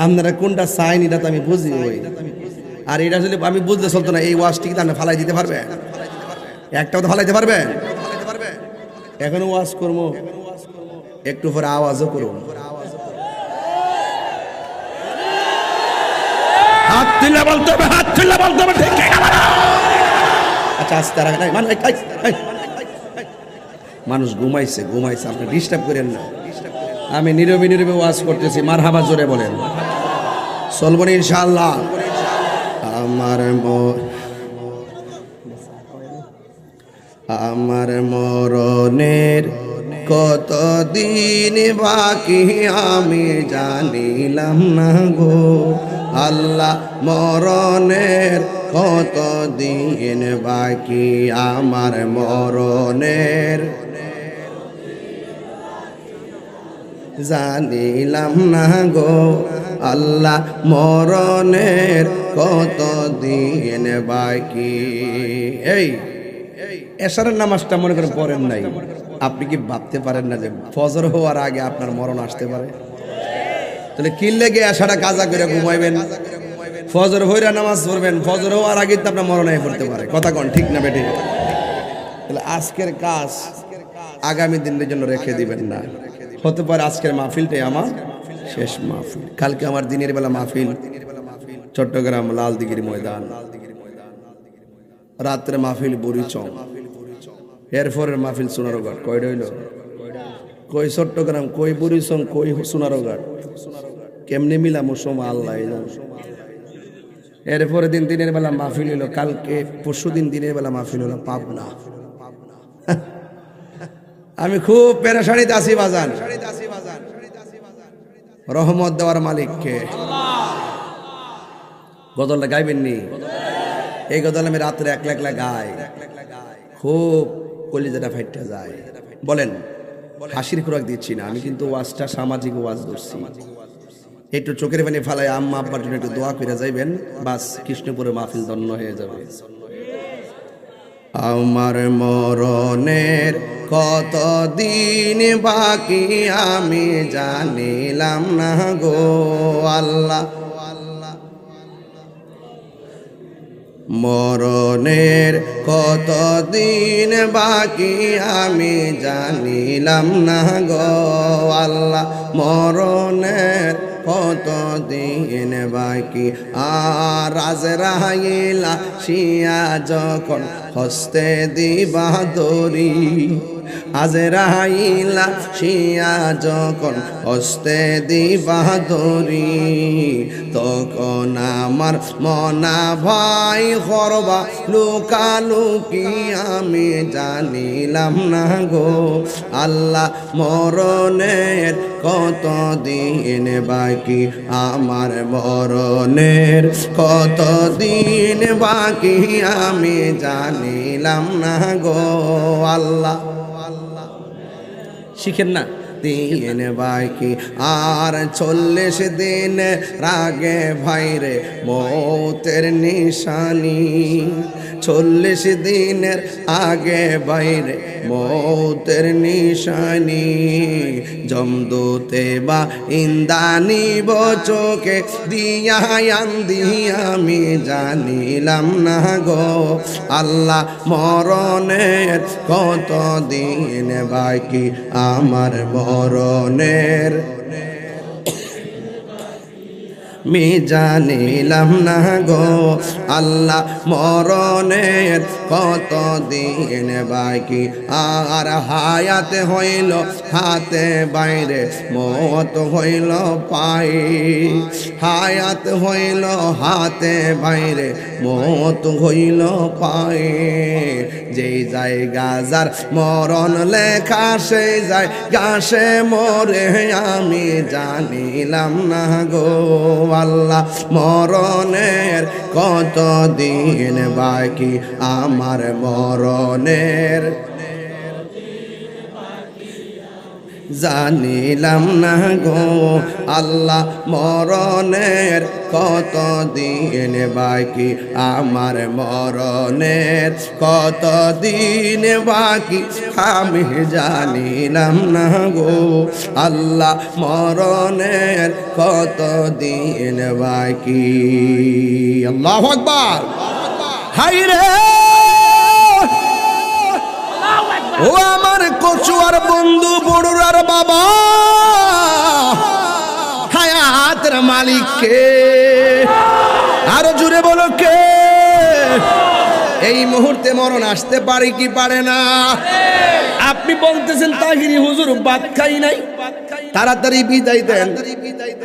আপনারা কোনটা চাইন এটা তো আমি বুঝি ওই, আর এটা আসলে আমি বুঝতে চলতো না। এই ওয়াজটি কি আপনি ফালাই দিতে পারবেন? একটাও তো ফালাইতে পারবেন? এখনো ওয়াজ করবো, একটু পরে আওয়াজও করুন। হাত তুলে বলতে হবে, হাত তুলে বলতে হবে, ঠিক আছে? আচ্ছা আস্তে রাখেন, মানুষ ঘুমাইছে ঘুমাইছে, আপনি ডিস্টার্ব করেন না। আমি নীরবে নীরবে ওয়াজ করতেছি, মারহাবা জোরে বলেন, চলবো না ইনশাআল্লাহ। আমার মরণের কতদিন বাকি আমি জানিলাম না গো আল্লাহ, মরণের কতদিন বাকি আমার মরণের জানিলাম না গো আল্লাহ, মরণের কতদিন বাকি। এই এশারের নামাজটা মনে করেন পড়েন নাই, আপনি কি ভাবতে পারেন না যে ফজর হওয়ার আগে আপনার মরণ আসতে পারে? তাহলে কি লেগে এশারা কাজা করে ঘুমাইবেন, ফজর হইরা নামাজ পড়বেন, ফজর হওয়ার আগে তো আপনার মরণ হয়ে পড়তে পারে। কথা কোন ঠিক না বেটি? তাহলে আজকের কাজ আগামী দিনের জন্য রেখে দিবেন না। হতে পারে আজকের মাহফিলটাই আমার শেষ মাহফিল, কালকে আমার দিনের বেলা মাহফিল চট্টগ্রাম লালদিঘির ময়দান, রাত্রে মাহফিল বুড়িচং, এরপরের মাহফিল সোনারঘাট। কয়টা হইল? কই চট্টগ্রাম, কই বুড়িচং, কই সোনারঘাট, কেমনে মিলাম সময় আল্লাহ জানে। এরপরে দিন দিনের বেলা মাহফিল হইল, কালকে পরশু দিন দিনের বেলা মাহফিল হলো পাবনা। আমি খুব পেরেশানিতে আছি বাজান। রহমত দেওয়ার মালিককে গজলটা গাইবেননি? এই গজল আমি রাত্রে একলা একলা গাই, খুব কলিজাটা ফাইটটা যায়। বলেন, হাসির খোরাক দিচ্ছি না আমি, কিন্তু ওয়াজটা সামাজিক ওয়াজ ধরছি। একটু চোখের পানি ফালাই আম্মা আব্বার জন্য একটু দোয়া করে যাইবেন, বাস কৃষ্ণপুরে মাহফিল ধন্য হয়ে যাবে। আমার মরণের কতদিন বাকি আমি জানিলাম না গো আল্লাহ, মরণের কতদিন বাকি আমি জানিলাম না গো আল্লাহ, মরণের কতদিন বাকি। আর আজরাইল আসিয়া যখন হস্তে দিবা দড়ি, আজরাইল আসিয়া যখন হস্তে দিবা দড়ি, তখন আমার মনা ভাই করবা লুকালুকি আমি জানিলাম না গো আল্লাহ, মরণের কতদিন বাকি আমার মরণের কতদিন বাকি আমি জানিলাম না গো আল্লাহ। শিখেন না? দিন বাকি আর 40 দিন রাগে ভাইরে মৌতের নিশানি, 40 দিনের আগে বাইরে মৌতের নিশানি, জমদূতে বা ইন্দানি বচোকে দিয়া আন্দি আমি জানিলাম না গো আল্লাহ, মরণের কতদিন বাকি আমার মরণের মি জানিলাম না গো আল্লাহ, মরণের কতদিন বাকি। আর হায়াত হইল হাতে বাইরে মত হইল পায়ে, হায়াত হইল হাতে বাইরে মত হইল পায়ে, যেই জায়গা যার মরণ লেখা সেই জায়গা সে মরে আমি জানিলাম না গো আল্লাহ মরণের কত দিন বাকি আমার মরণের জানিলাম না গো আল্লাহ মরণের কত দিন বাকি আমার মরণের কত দিন বাকি আমি জানিলাম না গো আল্লাহ মরণের কত দিন বাকি আল্লাহু আকবার হায় রে ও আমার কচুয়ার বন্ধু বড়ুরার বাবা হায়াতের মালিক কে আরো জুড়ে বলো কে এই মুহূর্তে মরণ আসতে পারে কি পারে না আপনি বলতেছেন তাহিরি হুজুর ভাত খাই নাই তাড়াতাড়ি বিদায় দেন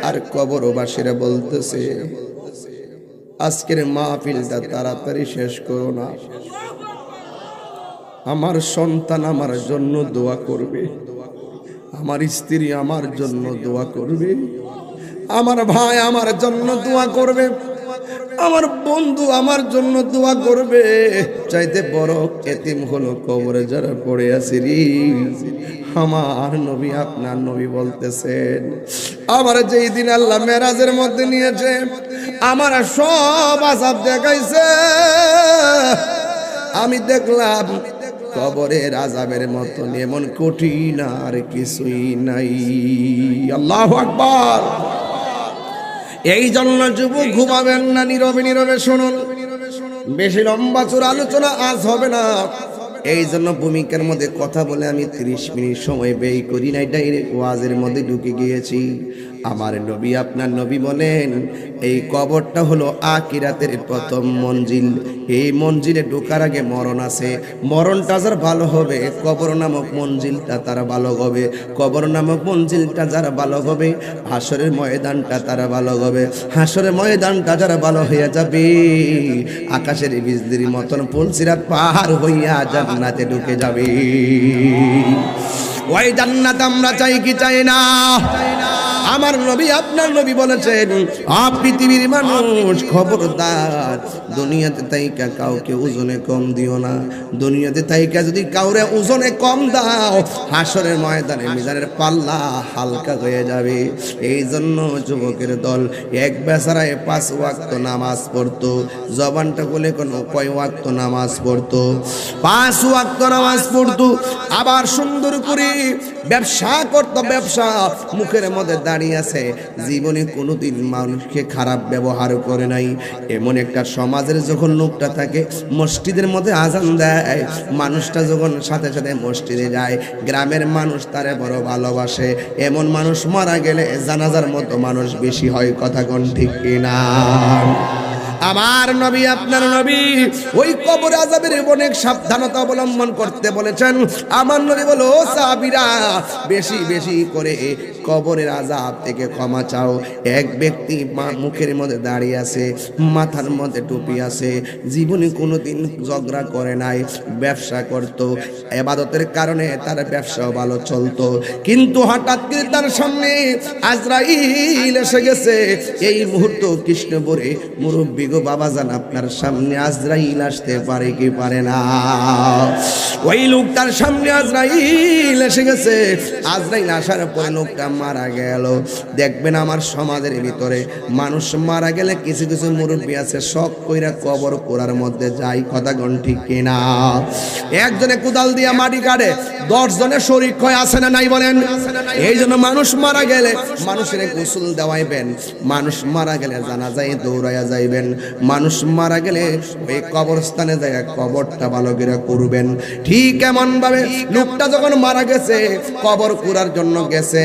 আর কবরবাসীরা বলতেছে আজকের মাহফিলটা তাড়াতাড়ি শেষ করো না আমার সন্তান আমার জন্য দোয়া করবে আমার স্ত্রী আমার জন্য দোয়া করবে আমার ভাই আমার জন্য দোয়া করবে আমার বন্ধু আমার জন্য দোয়া করবে চাইতে বড় এতিম হলো কবরে যারা পড়ে আছে রে আমার নবী আপনার নবী বলতেছেন আমার যেই দিন আল্লাহ মেরাজের মধ্যে নিয়েছে আমার সব আযাব দেখাইছে আমি দেখলাম কবরের আযাবের মতো এমন কঠিন আর কিছুই নাই আল্লাহু আকবার এই জন্য যুবক ঘুমাবেন না নীরবে নীরবে শুনুন বেশি লম্বা চূড়া আলোচনা আজ হবে না এই জন্য ভূমিকার মধ্যে কথা বলে আমি 30 মিনিট সময় ব্যয় করি নাই ডাইরেক্ট ওয়াজের মধ্যে ঢুকে গিয়েছি আমার নবী আপনার নবী বলেন এই কবরটা হলো আখিরাতের প্রথম মঞ্জিল এই মঞ্জিলে ঢোকার আগে মরণ আছে মরণটা যার ভালো হবে কবর নামক মঞ্জিলটা তার ভালো হবে কবর নামক মঞ্জিলটা যার ভালো হবে হাসরের ময়দানটা তার ভালো হবে হাসরের ময়দানটা যার ভালো হয়ে যাবে আকাশের বিজলির মতন পুলসিরাত পার হইয়া জান্নাতে ঢুকে যাবে ওই জান্নাত আমরা চাই কি চাই না আমার নবী আপনার নবী বলেছেন পৃথিবীর মানুষ খবরদার দুনিয়াতে তাইকা কাউকে ওজনে কম দিও না দুনিয়াতে তাইকা যদি কাউরে ওজনে কম দাও হাসরের ময়দানে মিজানের পাল্লা হালকা হয়ে যাবে এই জন্য যুবকের দল এক বেচারায় 5 ওয়াক্ত নামাজ পড়তো জবানটা বলে কোন কয় ওয়াক্ত নামাজ পড়তো 5 ওয়াক্ত নামাজ পড়তো আবার সুন্দর করে ব্যবসা করতো ব্যবসা মুখের মধ্যে দাঁড়িয়ে আছে জীবনে কোনোদিন মানুষকে খারাপ ব্যবহার করে নাই এমন একটা সমাজের যখন লোকটা থাকে মসজিদের মধ্যে আজান দেয় মানুষটা যখন সাথে সাথে মসজিদে যায় গ্রামের মানুষ তারে বড় ভালোবাসে এমন মানুষ মারা গেলে জানাজার মতো মানুষ বেশি হয় কথা কোন ঠিক কিনা আমার নবী আপনার নবী ওই কবর আযাবের অনেক সাবধানতা অবলম্বন করতে বলেছেন আমার নবী বলো সাহাবীরা বেশি বেশি করে কবরের আযাব থেকে ক্ষমা চাও এক ব্যক্তি মুখের মধ্যে দাঁড়িয়ে আছে মাথার মধ্যে টুপি আছে জীবনে কোনোদিন ঝগড়া করে নাই ব্যবসা করত ইবাদতের কারণে তার ব্যবসাও ভালো চলতো কিন্তু হঠাৎ করে তার সামনে আজরাইল এসে গেছে এই মুহূর্তে কৃষ্ণপুরে মুরব্বি গো বাবাজান আপনার সামনে আজরাইল আসতে পারে কি পারে না ওই লোকটার সামনে আজরাইল এসে গেছে আজরাইল আসার পরে লোকটা মারা গেল দেখবেন আমার সমাজের ভিতরে মানুষ মারা গেলে কিছু কিছু মুরব্বী আছে শখ কইরা কবর কোরার মধ্যে যায় কথা কোন ঠিক কিনা একজনে কোদাল দিয়া মাটি কাটে 10 জনে শরীক হয় আছে না নাই বলেন এই জন্য মানুষ মারা গেলে মানুষের গোসল দেওয়াইবেন মানুষ মারা গেলে জানাজায় দৌড়াইয়া যাইবেন মানুষ মারা গেলে ওই কবরস্থানে যায় কবরটা ভালো করে করবেন ঠিক এমন ভাবে লোকটা যখন মারা গেছে কবর কুড়ার জন্য গেছে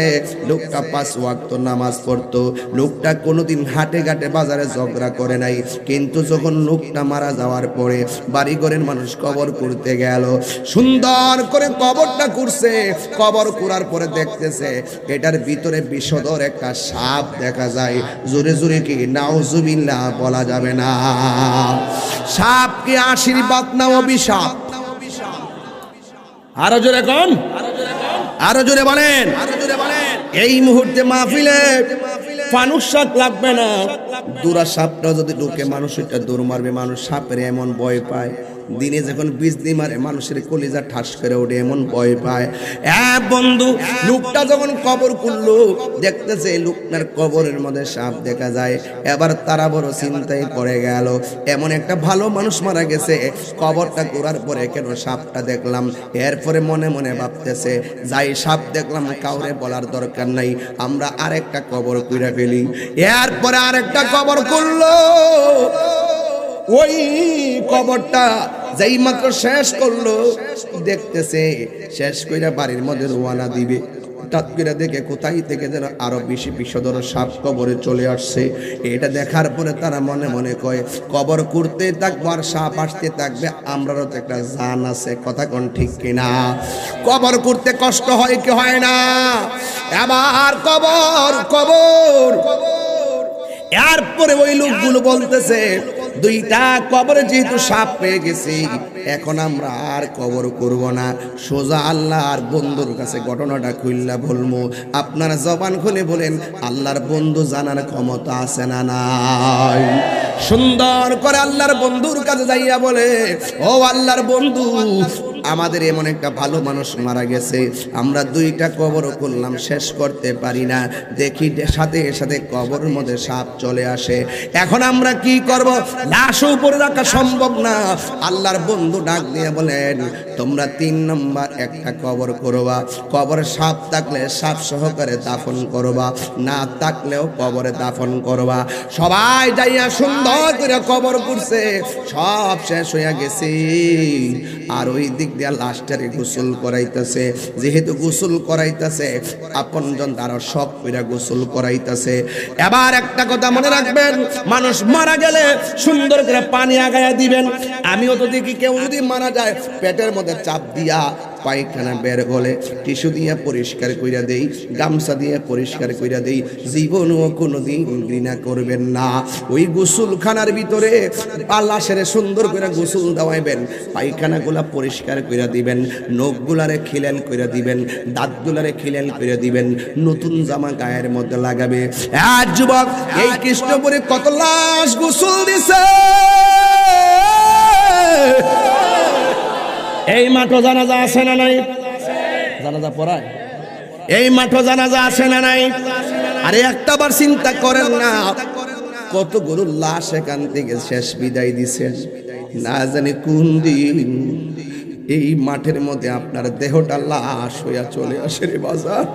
লোকটা 5 ওয়াক্ত নামাজ পড়তো লোকটা কোনোদিন হাটে ঘাটে বাজারে ঝগড়া করে নাই কিন্তু যখন লোকটা মারা যাওয়ার পরে বাড়িঘরের মানুষ কবর করতে গেল সুন্দর করে কবরটা করছে কবর করার পরে দেখতেছে এটার ভিতরে বিষধর একটা সাপ দেখা যায় জোরে জোরে কি নাউজুবিল্লাহ বলা যাবে না সাপ কি আশীর্বাদ না অভিশাপ আরো জোরে কোন, আরো জোরে বলেন। এই মুহূর্তে মাহফিলে ফানুস শাক লাগবে না, দুরা সাপটা যদি ঢুকে মানুষ এটা দৌড় মারবে, মানুষ সাপের এমন ভয় পায়, দিনে যখন বিজলি মারে মানুষের কলিজা ঠাস করে ওঠে এমন ভয় পায়। বন্ধু লোকটা যখন কবর খুললো দেখতেছে লোকটার কবরের মধ্যে সাপ দেখা যায়, এবার তারা বড় চিন্তায় পড়ে গেল, এমন একটা ভালো মানুষ মারা গেছে, কবরটা করার পরে কেন সাপটা দেখলাম। এরপরে মনে মনে ভাবতেছে যাই সাপ দেখলাম কাউরে বলার দরকার নাই, আমরা আরেকটা কবর কইরা ফেলি। এরপরে আরেকটা কবর করলো, ওই কবরটা যেই মাত্র শেষ করলো দেখতেছে শেষ কইরা বাড়ির মধ্যে রওনা দিবে, হঠাৎ করে দেখে কোথায় থেকে যেন আরো বেশি বিষধর সাপ কবরে চলে আসছে। এটা দেখার পরে তারা মনে মনে কয় কবর করতে থাকবো আর সাপ আসতে থাকবে, আমরারও তো একটা জান আছে, কথা কোন ঠিক কিনা? কবর করতে কষ্ট হয় কি হয় না? আবার কবর কবর। এরপরে ওই লোকগুলো বলতেছে দুইটা কবরে যেহেতু সাপ পেয়ে গেছি এখন আমরা আর কবর করব না, সোজা আল্লাহর বন্ধুর কাছে ঘটনাটা খুললা বলবো। আপনারা জবান খুলে বলেন আল্লাহর বন্ধু জানার ক্ষমতা আছে না নাই? সুন্দর করে আল্লাহর বন্ধুর কাছে যাইয়া বলে ও আল্লাহর বন্ধু, আমাদের এমন একটা ভালো মানুষ মারা গেছে, আমরা দুইটা কবর করলাম শেষ করতে পারি না, দেখি সাথে সাথে কবরের মধ্যে সাপ চলে আসে, এখন আমরা কি করব? লাশ উপরে রাখা সম্ভব না। আল্লাহর বন্ধু ডাক দিয়ে বলেন তোমরা 3 নম্বর একটা কবর করবা, কবরে সাপ থাকলে সাপ সহকারে দাফন করবা, না থাকলেও কবরে দাফন করবা। সবাই যাইয়া সুন্দর করে কবর করছে, সব শেষ হইয়া গেছে, আর ওই দিক দিয়া লাশটারে গোসল করাইতেছে, যেহেতু গোসল করাইতেছে আপনজন তারা সব কইরা গোসল করাইতেছে। এবার একটা কথা মনে রাখবেন, মানুষ মারা গেলে সুন্দর করে পানি আগায়া দিবেন। আমিও তো দেখি কেউ যদি মারা যায় পেটের মধ্যে চাপ দিয়া পায়খানা বের হলে টিস্যু দিয়ে পরিষ্কার কইরা দেই, গামছা দিয়ে পরিষ্কার কইরা দেই, জীবনও কোনোদিন ঘৃণা করবেন না। ওই গোসলখানার ভিতরে লাশের সুন্দর করে গোসল দেওয়াইবেন, পায়খানাগুলা পরিষ্কার কইরা দিবেন, নখগুলারে খিলাল কইরা দিবেন, দাঁতগুলারে খিলাল কইরা দিবেন, নতুন জামা গায়ের মধ্যে লাগাবে। আর যুবক এই কৃষ্ণপুরে কত লাশ গোসল দিছে, এই মাঠও জানাজা আছে না নাই? জানাজা পড়ায় এই মাঠও জানাজা আছে না নাই? আরে একটাবার চিন্তা করেন না, কত গরুর লাশ এখান থেকে শেষ বিদায় দিছেন, না জানি কোন দিন এই মাঠের মধ্যে আপনার দেহটা লাশ হইয়া চলে আসে রে বাজার।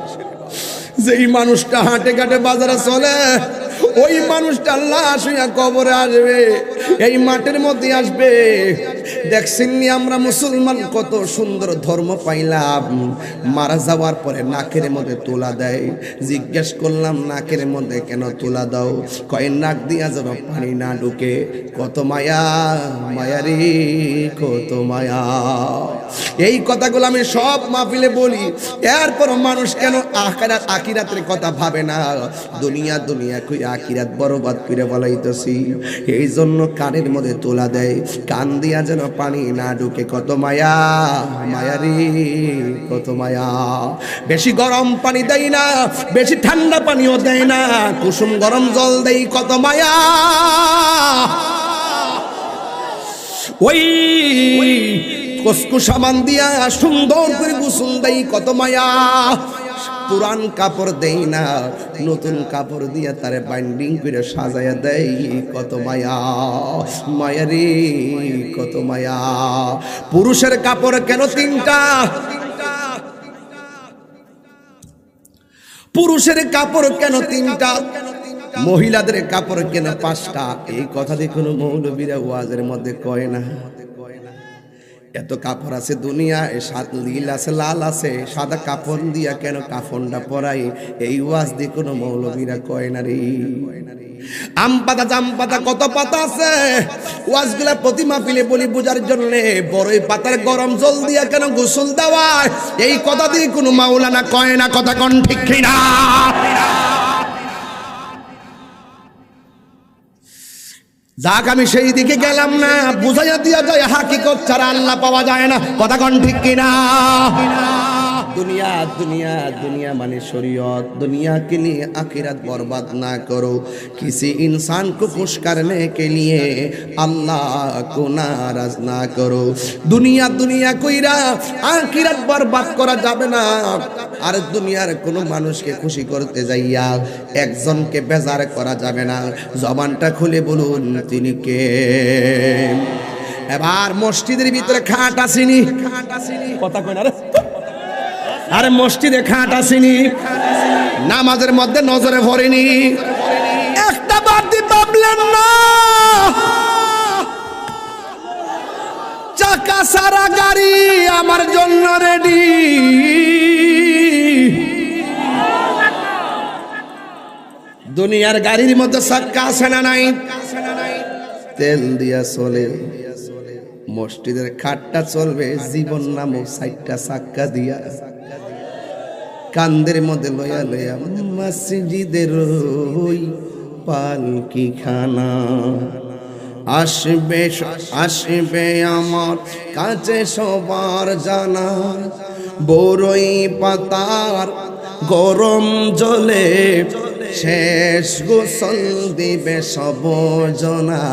যেই মানুষটা হাঁটে ঘাটে বাজারে চলে ওই মানুষটা লাশ হইয়া কবরে আসবে, এই মাঠের মধ্যে আসবে। দেখছেন নি আমরা মুসলমান কত সুন্দর ধর্ম পাইলাম, মারা যাওয়ার পরে নাকের মধ্যে তুলা দেয়। জিজ্ঞেস করলাম নাকের মধ্যে কেন তুলা দাও? কয় নাক দিয়া যেন পানি না ঢুকে। কত মায়া মায়া রে কত মায়া। এই কথাগুলো আমি সব মাহফিলে বলি, এরপর মানুষ কেন আখিরাতের কথা ভাবে না? দুনিয়া দুনিয়া কই আখিরাত বরবাদ করে বলাইতেছি, এই জন্য কানের মধ্যে তোলা দেয়, কান দিয়া যেন পানি না ঢুকে। কত মায়া মায়া রে কত মায়া। বেশি গরম পানি দেয় না, বেশি ঠান্ডা পানিও দেয় না, কুসুম গরম জল দেয়। কত মায়া। ওই কসকু সাবান দিয়া সুন্দর করে গোসল দেই। কত মায়া। পুরান কাপড় দেই না, নতুন কাপড় দিয়া তারে বাইন্ডিং করে সাজায়া দেই। কত মায়া মায়া রে কত মায়া। পুরুষের কাপড় কেন 3টা? পুরুষের কাপড় কেন 3টা? মহিলাদের কাপড় কেন 5টা? এই কথা দিয়ে কোনো মৌলবীরা ওয়াজের মধ্যে কয় না। এত কাপড় আছে দুনিয়ায়, নীল আছে লাল আছে, সাদা কাপড় দিয়া কেন কাফনটা পরাই? এই ওয়াজ দিয়ে কোনো মৌলবীরা কয় না রে। আম পাতা জাম পাতা কত পাতা আছে, ওয়াজগুলা প্রতি মাহফিলে বলি বোঝার জন্য। বড়ই পাতার গরম জল দিয়া কেন গোসল দেওয়ায়? এই কথা দিয়ে কোনো মাওলানা কয় না। কথা কোন ঠিক না? যাক আমি সেই দিকে গেলাম না, বুঝাইয়া দিয়া যায় হাকিকত ছাড়া আল্লাহ পাওয়া যায় না। কথা কোন ঠিক কিনা? दुनिया दुनिया दुनिया माने शरीयत, दुनिया के लिए आखिरत बर्बाद ना करो। किसी इंसान को खुश करने के लिए अल्लाह को नाराज ना करो। दुनिया दुनिया কইরা আখিরাত বরবাদ করা যাবে না। আর দুনিয়ার কোনো মানুষকে খুশি করতে যাইয়া একজনকে বেজার করা যাবে না। জবানটা খুলে বলুন তিনি কে? এবার মসজিদের ভিতরে খাট আসেনি, কথা কই না রে, আরে মসজিদে খাট আসেনি, নামাজের মধ্যে নজরে পড়েনি, একটা বাড়তি ভাবলেন না, চাকা সারা গাড়ি আমার জন্য রেডি। দুনিয়ার গাড়ির মধ্যে চাকা আছে না নাই? তেল দিয়া চলে, মসজিদের খাটটা চলবে জীবন নামক 4টা চাক্কা দিয়া। কান্দের মধ্যে লয়া লয়া মসজিদের ওই পালকি খানা আসবে, আসবে আমার কাছে সবার জানা। বড়ই পাতার গরম জলে শেষ গোসল দিবে সব জনা।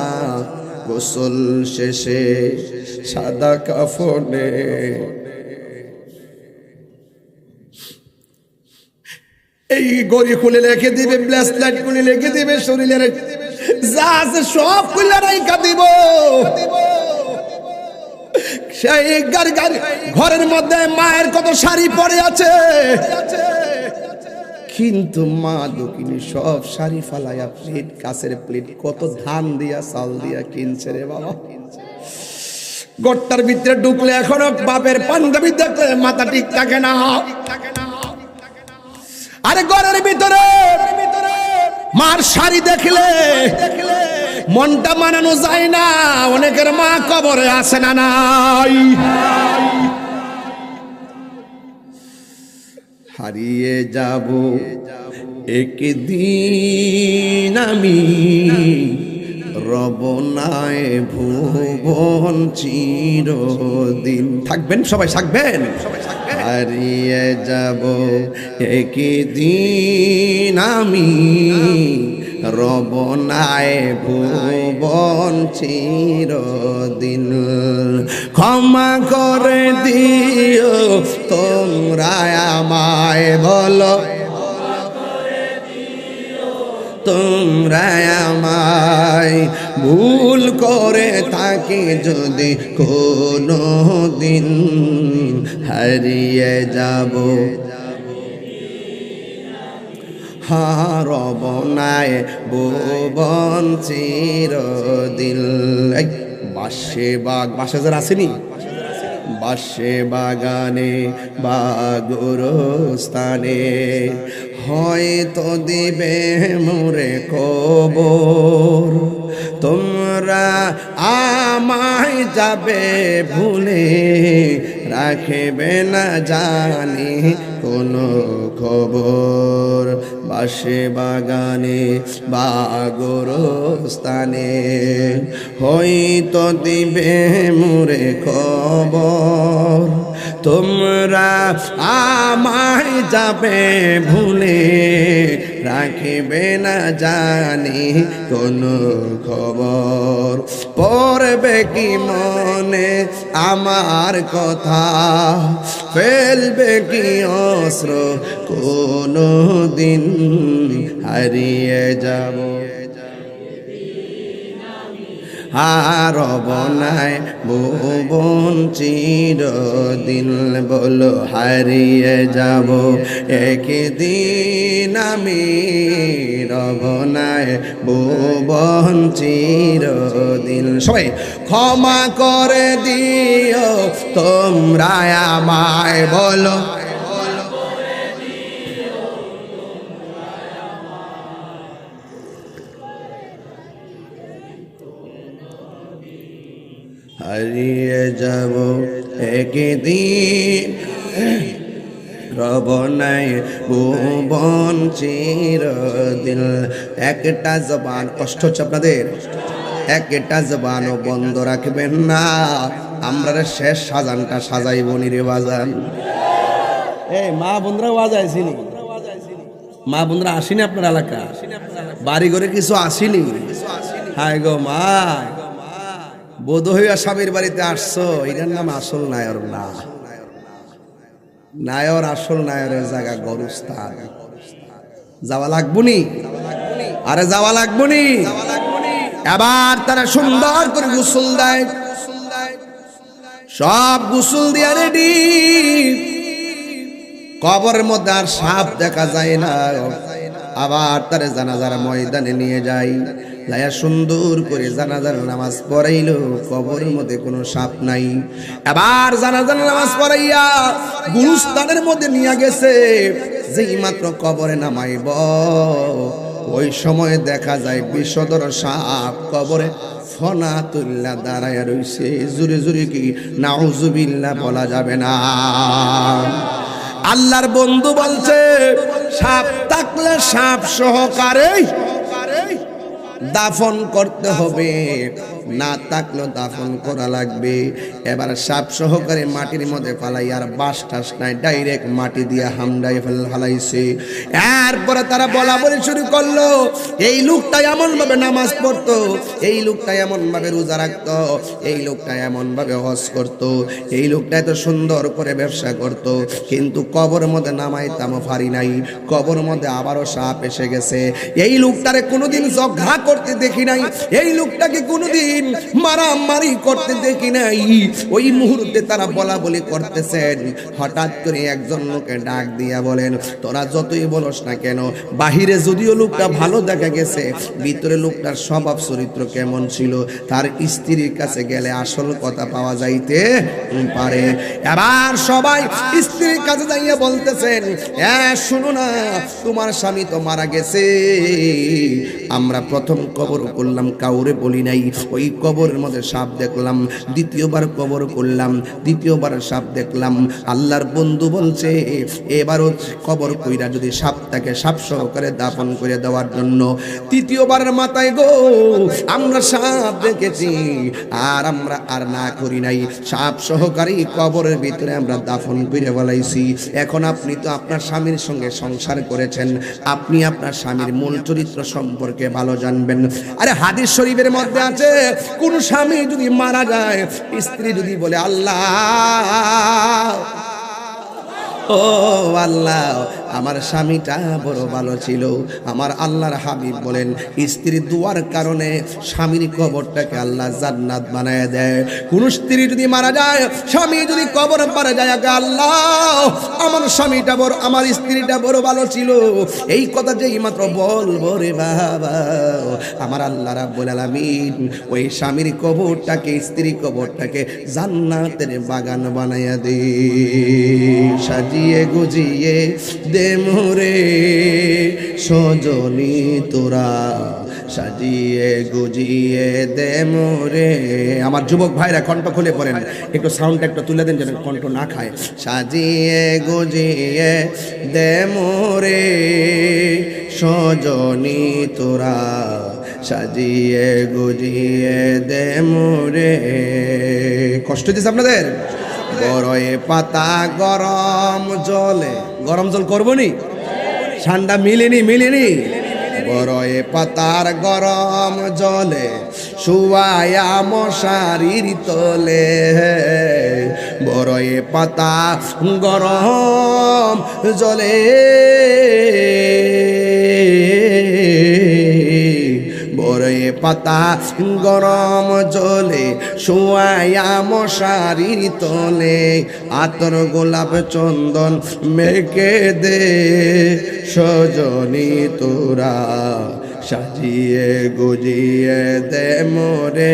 গোসল শেষে সাদা কাফনে এই গড়ি খুলে রেখে দিবে, ব্রেসলেট খুলে রেখে দিবে, শরীরের যা আছে সব খুলে রেখে দিব। সেই ঘরের মধ্যে মায়ের কত শাড়ি পরে আছে, কিন্তু মা দক্ষিণী সব শাড়ি ফালাইয়া প্লেট, কাছের প্লেট কত ধান দিয়া চাল দিয়া কিনছে রে বাবা। গড়টার ভিতরে ঢুকলে এখনো বাপের পাঞ্জাবি দেখলে মাথা ঠিক থাকে না। আরে ঘরের ভিতরে মার শাড়ি দেখলে মনটা মানানো যায় না। অনেকের মা কবরে আছে না নাই? হারিয়ে যাব একদিন আমি, রব নাই ভুবন চিরদিন। থাকবেন সবাই, থাকবেন। হারিয়ে যাব একদিন আমি, রব নাই ভুবন চিরদিন। ক্ষমা করে দিও তোমরা আমায়, বলো তোমরা আমায়, ভুল করে থাকি যদি কোনো দিন। হারিয়ে যাব হারব নাই ভুবন চিরদিন। বাসে বাগ, বাসে যারা আসেনি, বাসে বাগানে বা গোরস্থানে হয়তো দিবে মোরে কবর। তোমরা আমায় যাবে ভুলে, রাখবে না জানি কোনো খবর। বাসে বাগানে বা গোরস্থানে হয়তো দিবে মোরে খবর। তোমরা আমায় যাবে ভুলে, রাখবে না জানি কোনো খবর। পড়বে কি মনে আমার কথা, ফেলবে কি অস্ত্র কোনো দিন। হারিয়ে যাব হারব নাই ভুবন চিরদিন। বলো হারিয়ে যাব একদিন আমি, রব নাই ভুবন চিরদিন। সবাই ক্ষমা করে দিও তোমরা আমায়, বলো হারিয়ে যাব একদিন, রব নাই ভুবন চিরদিন। একটা জবান কষ্ট হচ্ছে আপনাদের, একটা জবানও বন্ধ রাখবেন না। আমরা শেষ সাজানটা সাজাইব নি রে বাজান। এই মা বোনরা বাজাইছিনি, মা বোনরা আসেনি আপনার এলাকা, বাড়ি ঘরে কিছু আসেনি? হায় গো মা, বোধ হইয়া স্বামীর বাড়িতে আসছো, এটার নাম আসল নায়র না। নায়র, আসল নায়রের জায়গা গরুস্থান। যাওয়া লাগবনি, আরে যাওয়া লাগবনি। এবার তারা সুন্দর করে গোসল দেয়, সব গোসল দিয়া রেডি। কবরের মধ্যে আর সাপ দেখা যায় না। আবার তারা জানাজার ময়দানে নিয়ে যায়, লায়া সুন্দর করে জানাজার নামাজ পড়াইল। কবরের মধ্যে কোনো সাপ নাই। এবার জানাজার নামাজ পড়াইয়া গুরুস্থানের মধ্যে নিয়ে গেছে। যেই মাত্র কবরে নামাইব, ওই সময় দেখা যায় বিষধর সাপ কবরে ফনা তুল্লা দাঁড়ায় রইছে। জুরে জুরে কি নাউজুবিল্লাহ বলা যাবে না। আল্লাহর বন্ধু বলছে, সাপ থাকলে সাপ সহকারে দাফন করতে হবে, না থাকলেও দাফন করা লাগবে। এবার সাপ সহকারে মাটির মধ্যে ফালাই, আর বাস টাস নাই, ডাইরেক্ট মাটি দিয়ে হামডাই ফালাইছে। এরপরে তারা বলা বলি শুরু করলো, এই লোকটা এমন ভাবে নামাজ পড়তো, এই লোকটা এমন ভাবে রোজা রাখতো, এই লোকটা এমন ভাবে হজ করতো, এই লোকটা এত সুন্দর করে ব্যবসা করতো, কিন্তু কবরের মধ্যে নামাইতাম পারি নাই। কবরের মধ্যে আবারও সাপ এসে গেছে। এই লোকটারে কোনোদিন ঝগড়া করতে দেখি নাই, এই লোকটাকে কোনোদিন মারামারি করতে দেখি নাই। ওই মুহূর্তে তারা বলা বলি করতেছেন। হঠাৎ করে একজন লোকে ডাক দিয়া বলেন, তোরা যতই বলস না কেন, বাহিরে যদিও লোকটা ভালো দেখা গেছে, ভিতরে লোকটার স্বভাব চরিত্র কেমন ছিল, তার স্ত্রীর কাছে গেলে আসল কথা পাওয়া যাইতে পারে। এবার সবাই স্ত্রীর কাছে যাইয়া বলতেছেন, শুনো না, তোমার স্বামী তো মারা গেছে, আমরা প্রথম কবর করলাম, কাউরে বলি নাই। ওই কবরের মধ্যে সাপ দেখলাম, দ্বিতীয়বার কবর করলাম, দ্বিতীয়বার সাপ দেখলাম। আল্লাহর বন্ধু বলছে, এবারও কবর কইরা যদি সাপটাকে সাপ সহকারে দাফন করে দেওয়ার জন্য তৃতীয়বারের মাথায় গো আমরা সাপ দেখেছি, আর আমরা আর না করি নাই, সাপ সহকারে কবরের ভিতরে আমরা দাফন করে বলাইছি। এখন আপনি তো আপনার স্বামীর সঙ্গে সংসার করেছেন, আপনি আপনার স্বামীর মূল চরিত্র সম্পর্কে ভালো জানবেন। আরে হাদিস শরীফের মধ্যে আছে, কোন স্বামী যদি মারা যায়, স্ত্রী যদি বলে, আল্লাহ ও আল্লাহ, আমার স্বামীটা বড় ভালো ছিল, আমার আল্লাহর হাবিব বলেন, স্ত্রী দুয়ার কারণে স্বামীর কবরটাকে আল্লাহ জান্নাত বানায় দেয়। কোন স্ত্রী যদি মারা যায়, স্বামী যদি কবর পারে যায়, আল্লাহ আমার স্বামীটা বড়, আমার স্ত্রীটা বড় ভালো ছিল, এই কথা যেই মাত্র বলবো রে বাবা, আমার আল্লাহ রাব্বুল আলামিন ওই স্বামীর কবরটাকে, স্ত্রী কবরটাকে জান্নাতের বাগান বানায়া দে। সাজিয়ে গুজিয়ে দে মোরে সজনী তোরা, সাজিয়ে গুজিয়ে দে মোরে। আমার যুবক ভাইরা কণ্ঠ খুলে পড়েন, একটু সাউন্ডটা একটু তুলে দেন যেন কণ্ঠ না খায়। সাজিয়ে গুজিয়ে দে মোরে সজনী তোরা, সাজিয়ে গুজিয়ে দে মোরে। কষ্ট দিচ্ছে আপনাদের? বড়য়ে পাতা গরম জলে, গরম জল করবো নি, ঠান্ডা মিলেনি। বড়য়ে পাতার গরম জলে শুয়ায়া মশারির তলে, বড়য়ে পাতা গরম জলে, বড়য়ে পাতা গরম জলে শুয়ায়া মশারির তলে, আতর গোলাপ চন্দন মেখে দে সজনী তোরা, সাজিয়ে গুজিয়ে দে মোরে,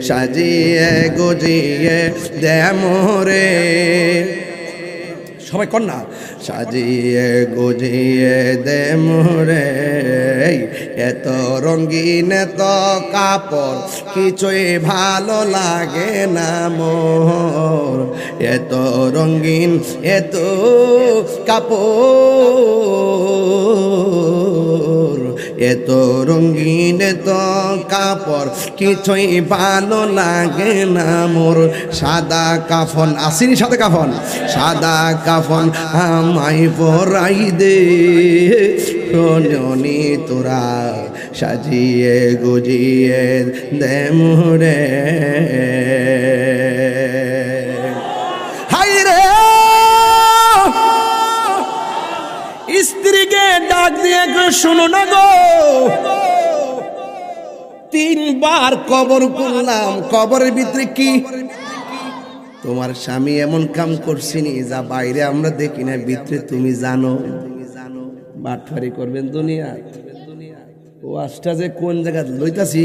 সাজিয়ে গুজিয়ে দে মোরে। সবাই কন্যা, সাজিয়ে গুজিয়ে দে মোরে। এত রঙিন এত কাপড় কিছুই ভালো লাগে না মোর, এত রঙিন এত কাপড় এত রঙিন এত কাপড় কিছুই ভালো লাগে না মোর সাদা কাফন আসিনি সাদা কাফন সাদা কাফন আমায় পরাই দে প্রণনি তোরা সাজিয়ে গুজিয়ে দে মোরে হাই রে স্ত্রীকে ডাক দিয়ে শোনো না গো 3 বার কবর করলাম কবরের ভিতরে কি তোমার স্বামী এমন কাম করছিনি যা বাইরে আমরা দেখি না ভিতরে তুমি জানো বাটফারি করবেন দুনিয়া ও আজটা যে কোন জায়গা লইতাছি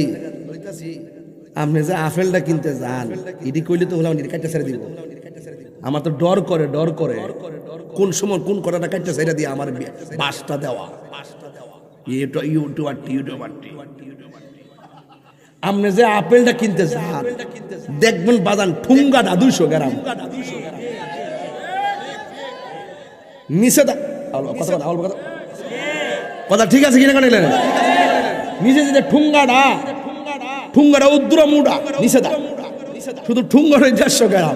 আপনি যে আপেলটা কিনতে যান এটি কইলে তো হলাম কাটটা ছেড়ে দিব আমার তো ডর করে কোন সময় কোন কটাটা কাটটা ছেড়ে দিয়ে আমার বাসটা দেওয়া আপনি যে আপেলটা কিনতে যান দেখবেন বাজান ঠুঙ্গাটা 200 গ্রাম নিচে কথা ঠিক আছে কিনা কেন নিচে যে ঠুঙ্গাটা উদ্র মুড়া নিচে দা শুধু ঠুঙ্গার 150 গ্রাম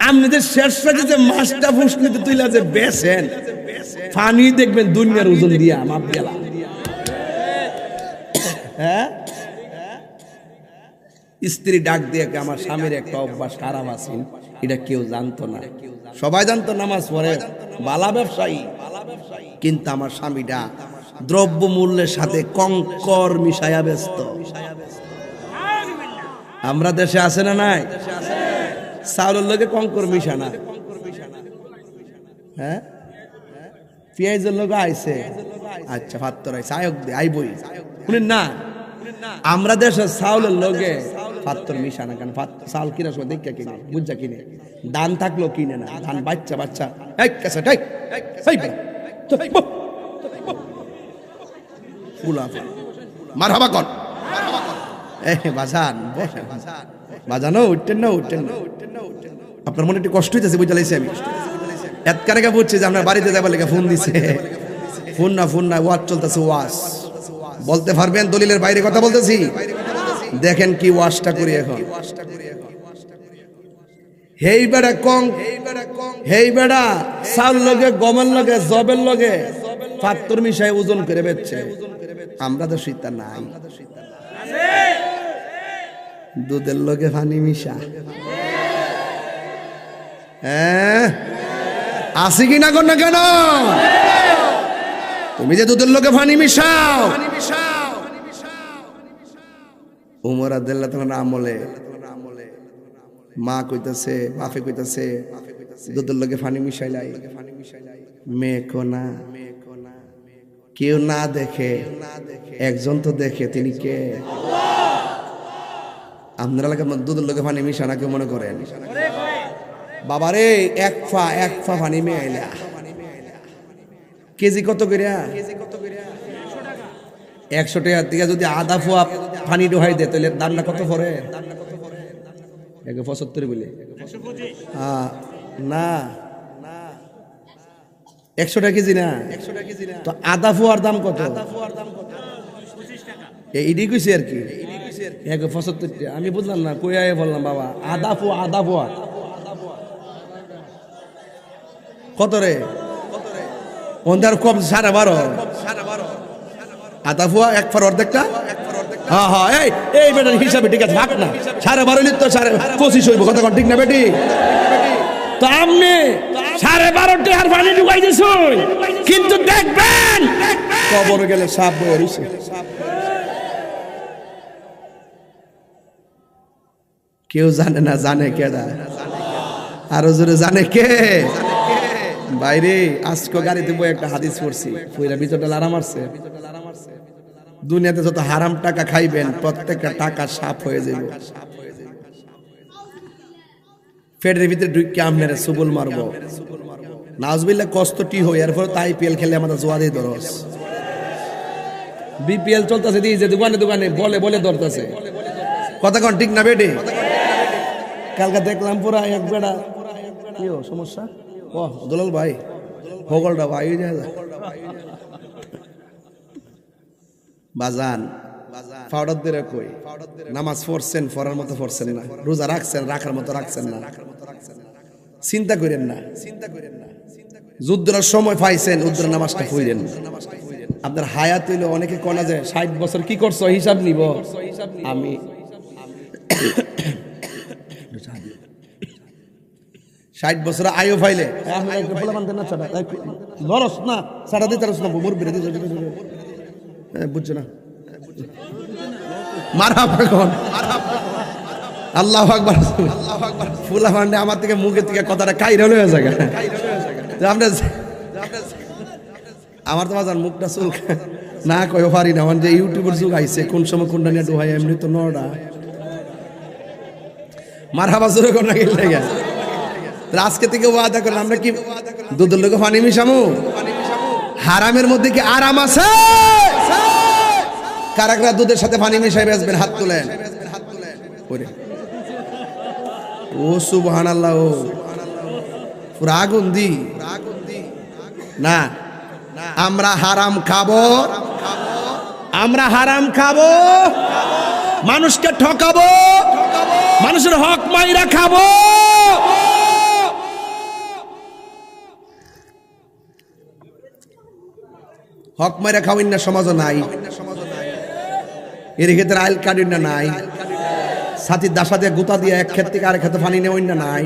আপনি যে শেষটা যে মাছটা ফুসলিতে তুইলা যে বেছেন পানি দেখবেন দুনিয়ার ওজন দিয়া মাপ গেলা হ্যাঁ স্ত্রী ডাক দিয়ে আমার স্বামীর একটা অভ্যাস খারাপ আছে এটা কেউ জানতো না সবাই জানতো নামাজ পড়ে বালা ব্যবসায়ী কিন্তু আমার স্বামীটা দ্রব্য মূল্যের সাথে কঙ্কর মিশায়া ব্যস্ত আমরা দেশে আছে না নাই চাউলের লগে কঙ্কর মিশানা হ্যাঁ পেঁয়াজের লগে আইছে আচ্ছা ভাত্তর আইছে আয়োগ দে আইবই শুনেন না আমরা দেশে চাউলের লগে পাত্তর মিশানা কেন চাউল কিনা সময় দেখে কিনে বুঝা কিনে ধান থাকলো কিনে না ধান বাচ্চা মারহাবা কর বাজানো উঠতেন না আপনার মনে একটু কষ্ট হইতেছে বুঝতে লাইছি আমি এতকারে বুঝছি যে আপনার বাড়িতে যাবার লেগে ফোন দিছে ফোন না ওয়াজ চলতেছে ওয়াজ বলতে পারবেন দলিলের বাইরে কথা বলতেছি দেখেন কি ওয়াজটা করি এখন হেই বেড়া চাউল লগে গমের লগে জবের লগে পাত্তর মিশাই ওজন করে বেচছে আমরা তো শীতা নাই দুধের লগে পানি মিশা আসি কিনা কর না কেন তুমি যে দুধের লগে পানি মিশাও উমর রাদিয়াল্লাহু তাআলা আমলে মা কইতাছে বাপে কইতাছে দুধের লগে পানি মিশাইলাই মেয়ে কোনা কেউ না দেখে একজন তো দেখে তিনি কে আপনারা লাগে দুধের লগে পানি মিশানা কেউ মনে করেন বাবারে এক ফা পানি মেয়ে আইলা কেজি কত করে 100 টাকার দিকে যদি আধা ফোয়া পানি ডোহাই দেয় তাহলে দামটা কত পড়ে 175 বলে না 100 টাকা কেজি না তো আধা ফোয়ার দাম কত এইডি কইছি আর কি 175 আমি বুঝলাম না কই আয়ে বললাম বাবা আধা ফোয়া কত রে ওন্দার কম 12.5 আধা ফোয়া এক ফর অর্ধেকটা হ্যাঁ এই বেটার হিসাবে ঠিক আছে ভাগ না 12.5 লিট তো 25 হইব কথা কোন ঠিক না বেটি তো আপনি 12.5 টাকার পানি ঢুকাই দিছুন কিন্তু দেখবেন কবর গেলে সাপ বয়ে রইছে কেউ জানে না জানে কেডা আরো জোরে জানে কে বাইরে আজকে গাড়িতে বই একটা হাদিস পড়ছি পুরা ভিতরটা লারা মারছে দুনিয়াতে যত হারাম টাকা খাইবেন প্রত্যেকটা টাকা সাফ হয়ে যাবে ফেডের ভিতরে ঢুকে আপনারা সুবল মারবো নাউজুবিল্লাহ কষ্টটি হয় এরপর তাই পিএল খেলে আমাদের জোয়া দিয়ে দরস বিপিএল চলতেছে দিয়ে যে দোকানে বলে ধরতেছে কথা কোন ঠিক না বেটি কালকে দেখলাম পুরা এক বেড়া কি সমস্যা ও দুলাল ভাই হগলটা ভাই বাজান পাউডার দিয়ে কই নামাজ পড়ছেন পড়ার মতো পড়ছেন না, রোজা রাখছেন রাখার মতো রাখছেন না, চিন্তা করেন না। যুদ্ধের সময় পাইছেন উদ্র নামাজটা পড়েন। আপনার হায়াত হইলে অনেকে কনা যায় 60 বছর কি করছো হিসাব নিব। আমি 60 বছর আয়ু ফাইলে বুঝছো না আল্লাহু আকবার। ফুলা ফান্ডে আমার থেকে মুখের থেকে কথাটা কাইরা হয়ে যায়। আমার তো বাজার মুখটা চুল না কয়ও পারি না, আমার যে ইউটিউবের যুগ আইছে কোন সময় কোনটা নিয়ে ডোহাই এমনি তো নড়া মারহাবা জোরে কোন গেলে গেছে। আজকে থেকে ওয়াদা করলাম আমরা কি দুধের লোকে পানি মিশামু? হারামের মধ্যে কি আরাম আছে? কারা কারা দুধের সাথে পানি মিশাই বেচবেন? হাত তুলেন। ও সুবহানাল্লাহ, ও পুরা আগুন দি না। আমরা হারাম খাবো, আমরা হারাম খাবো, মানুষকে ঠকাবো, মানুষের হক মাইরা খাবো। হক মাইরা খাওয়াইন না সমাজও নাই, এর ক্ষেত্রে আইল কাটিন না নাই, সাথীর দাসা দিয়ে গুতা দিয়ে এক ক্ষেত থেকে আরেক ক্ষেত্রে পানি নেওয়াই না নাই,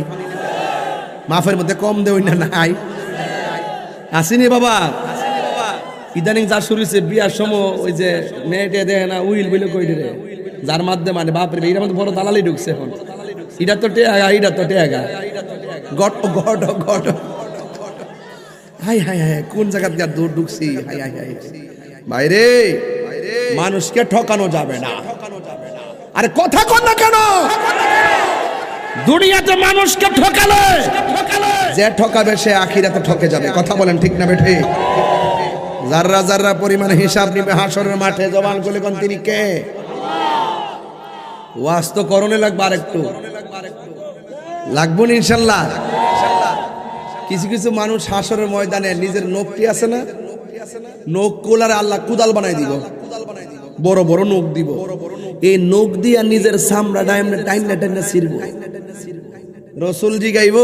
মাফের মধ্যে কম দেওয়াই না নাই। আসিনি বাবা ইদানিং যা শুরু হয়েছে বিয়ার সময় ওই যে মেয়েটে দেয় না উইল বলে কই রে, যার মাধ্যমে মানে বাপরে এর মধ্যে বড় দালালি ঢুকছে এখন। এটা তো টেগা, এটা তো টেগা গট গট গট। হাই হাই হাই কোন জায়গা থেকে দূর ঢুকছি। হাই হাই হাই বাইরে মানুষকে ঠকানো যাবে না। আরে কথা কন না কেন? দুনিয়াতে মানুষকে ঠকালে যে ঠকাবে সে আখিরাতে ঠকে যাবে। কথা বলেন ঠিক না বেঠে? যাররা যাররা পরিমাণে হিসাব নিবে হাসরের মাঠে। জবান খুলে কোন তিনি কে? ওয়াজ তো করণে লাগবে, আর একটু লাগবো না ইনশাল্লাহ। কিছু কিছু মানুষ হাসরের ময়দানে নিজের নখটি আছে না, নখ কোলারে আল্লাহ কুদাল বানাই দিব, বড় বড় নখ দিব। এই নখ দিয়া নিজের চামড়া টাইনা টাইনা ছিড়ব। রসুল জি গাইব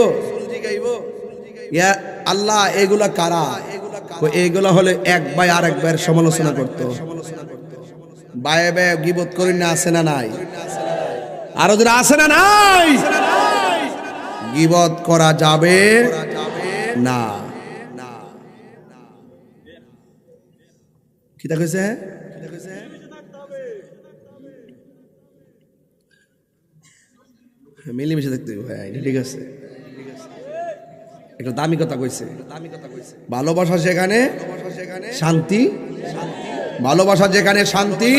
ইয়া আল্লাহ এগুলা কারা? এগুলা হলে এক ভাই আর এক ভাইয়ের সমালোচনা করতো। বায়ে বায়ে গীবত করি না, আছে না নাই? আরো যারা আছে না নাই? গীবত করা যাবে না। কি তা কইছে? মিলেমিশে দেখতে ভাই, ঠিক আছে। একটা দামি কথা কইছে, ভালোবাসা যেখানে শান্তি, ভালোবাসা যেখানে শান্তি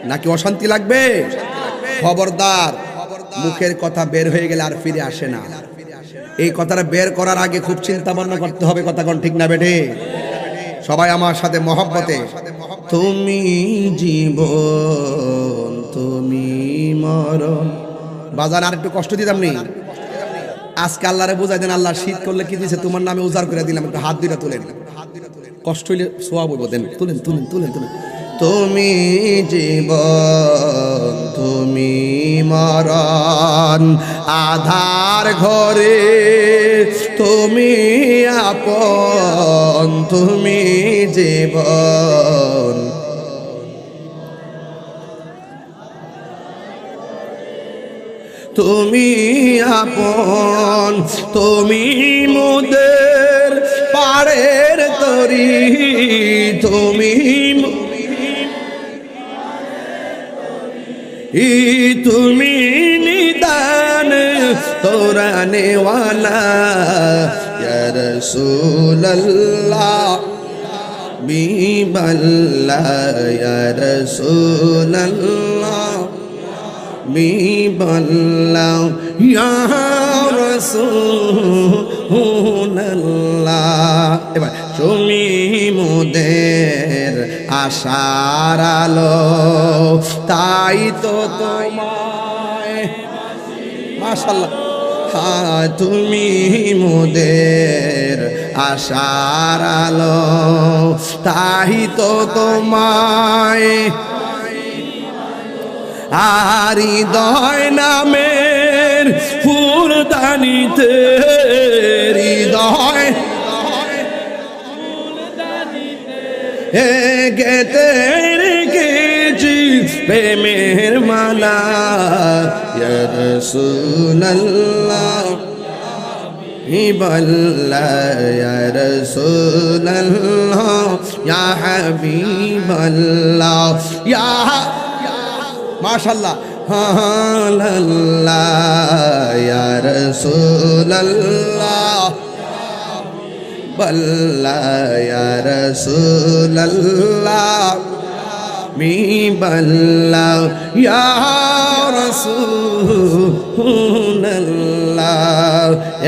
নাকি অশান্তি লাগবে? খবরদার, মুখের কথা বের হয়ে গেলে আর ফিরে আসে না। এই কথাটা বের করার আগে খুব চিন্তা ভাবনা করতে হবে। কথা কোন ঠিক না বেঠে? সবাই আমার সাথে মহব্বতে। তুমি জীবন, তুমি মরণ। বাজার আর একটু কষ্ট দিতাম নি আজকে? আল্লাহরে বুঝাই দেন, আল্লাহ শীত করলে কি দিয়েছে তোমার নামে উজাড় করে দিলাম। একটু হাত দুইটা তুলেন, কষ্ট হইলে সোয়াব হইব। দেন, তুলেন তুলেন তুলেন তুলেন। তুমি জীবন, তুমি মরণ, আধার ঘরে তুমি আপন, তুমি জীবন। তুমি আপন, তুমি মোদের পাড়ের তরি, তুমি তুমি নিদান তোরানেওয়ালা ইয়া রাসূলুল্লাহ বিবাল্লাহ ইয়া রাসূলুল্লাহ বিবাল্লাহ ইয়া রাসূলুল্লাহ। এবার তুমি মোদের আশার আলো, তাই তো তোমায় মাশাআল্লাহ। হ্যাঁ তুমি মোদের আশার আলো, তাই তো তোমায় আর হৃদয় নামের ফুলদানিতে হৃদয় গেতে রেখেছি প্রেমের মালা, ইয়া রাসূলুল্লাহ হাবিবাল্লাহ, ইয়া রাসূলুল্লাহ ইয়া হাবিবাল্লাহ, ইয়া মাশাআল্লাহ আল্লাহ, ইয়া রাসূলুল্লাহ বল্লাহ, ইয়া রাসূলুল্লাহ মি বল্লাহ, ইয়া রাসূলুল্লাহ।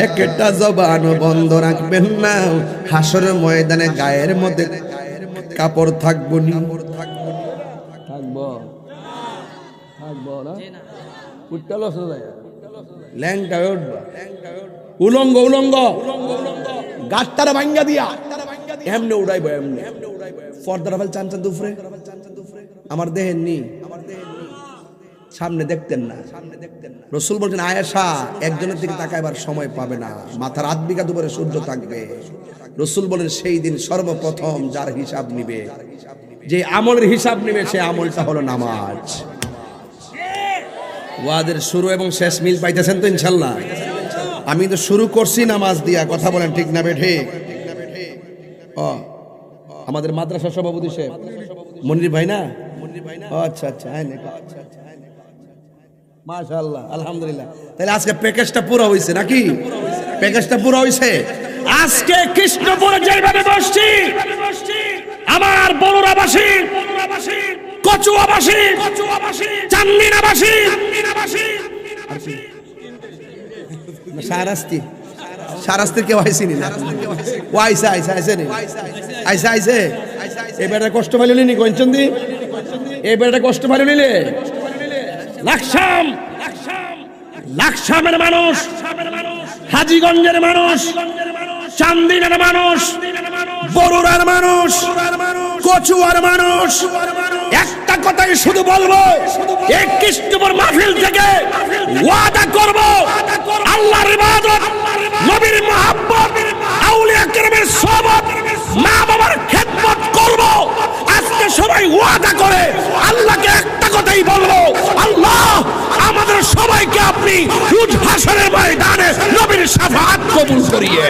একটা জবান বন্ধ রাখবেন না, হাসরের ময়দানে গায়ের মধ্যে কাপড় থাকবো নি, থাকবো থাকবো না, উঠল ল্যাংটা উঠবা, উলঙ্গ উলঙ্গ গাছটারা ভাঙ্গা দিয়া এমনি উড়াইবো, এমনি পর্দাটা ফেল চান চান দুফরে আমার দেহের নি, সামনে দেখতেন না। রাসূল বলছেন আয়েশা একজনের দিকে তাকাইবার সময় পাবে না, মাথার আধ বিঘা দুপুরে সূর্য থাকবে। রাসূল বলেন সেই দিন সর্বপ্রথম যার হিসাব নিবে, যে আমলের হিসাব নিবে, সে আমলটা হলো নামাজ। ওয়াদের শুরু এবং শেষ মিল পাইতেছেন তো ইনশাআল্লাহ? আমি তো শুরু করছি নামাজ দিয়া, কথা বলেন ঠিক না বেঠে? আমাদের মাদ্রাসা সভাপতি সাহেব মনির ভাই না? আচ্ছা আচ্ছা, মাশাআল্লাহ আলহামদুলিল্লাহ। তাহলে আজকে প্যাকেজটা পুরো হইছে নাকি? প্যাকেজটা পুরো হইছে। আজকে কৃষ্ণপুরে যেভাবে বসছি, আমার বড়ুরাবাসী, কচুয়াবাসী, চান্দিনাবাসী, সারাস্তি সারাস্তির কেউ আইসিনি না, ও আইসা আইসা আইসে নি, আইসা আইসে। এবারে কষ্ট পাইল নি কঞ্চন্দি, এবারে কষ্ট পাইল নিলে লাকসাম, লাকসামের মানুষ, হাজীগঞ্জের মানুষ, চান্দিনার মানুষ, বরুড়ার মানুষ, কচুয়ার মানুষ, একটা কথাই শুধু বলবো, এই কৃষ্ণপুর মাহফিল থেকে ওয়াদা করব, আল্লাহর ইবাদত, নবীর মুহাব্বত, আউলিয়া কেরামের সোহবত, মা বাবার খেদমত করব। আজকে সবাই ওয়াদা করে আল্লাহকে একটা কথাই বলবো, আল্লাহ আমাদের সবাইকে আপনি রোজ হাসরের ময়দানে নবীর শাফাআত কবুল করিয়ে।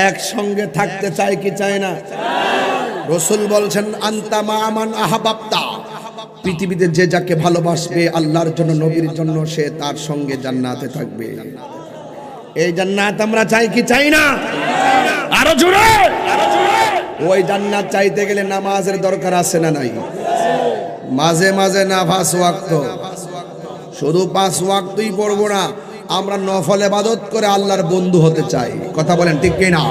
একসঙ্গে থাকতে চাই কি চাই না? রাসূল বলছেন আনতা মা মান আহাবাবতা, পৃথিবীতে যে যাকে ভালোবাসবে আল্লাহর জন্য নবীর জন্য, সে তার সঙ্গে জান্নাতে থাকবে। এই জান্নাত আমরা চাই কি চাই না? আরো জোরে। ওই জান্নাত চাইতে গেলে নামাজের দরকার আছে না নাই? মাঝে মাঝে না 5 ওয়াক্ত, শুধু 5 ওয়াক্তই পড়বো না, আমরা নফল ইবাদত করে আল্লাহর বন্ধু হতে চাই। কথা বলেন ঠিক কি না?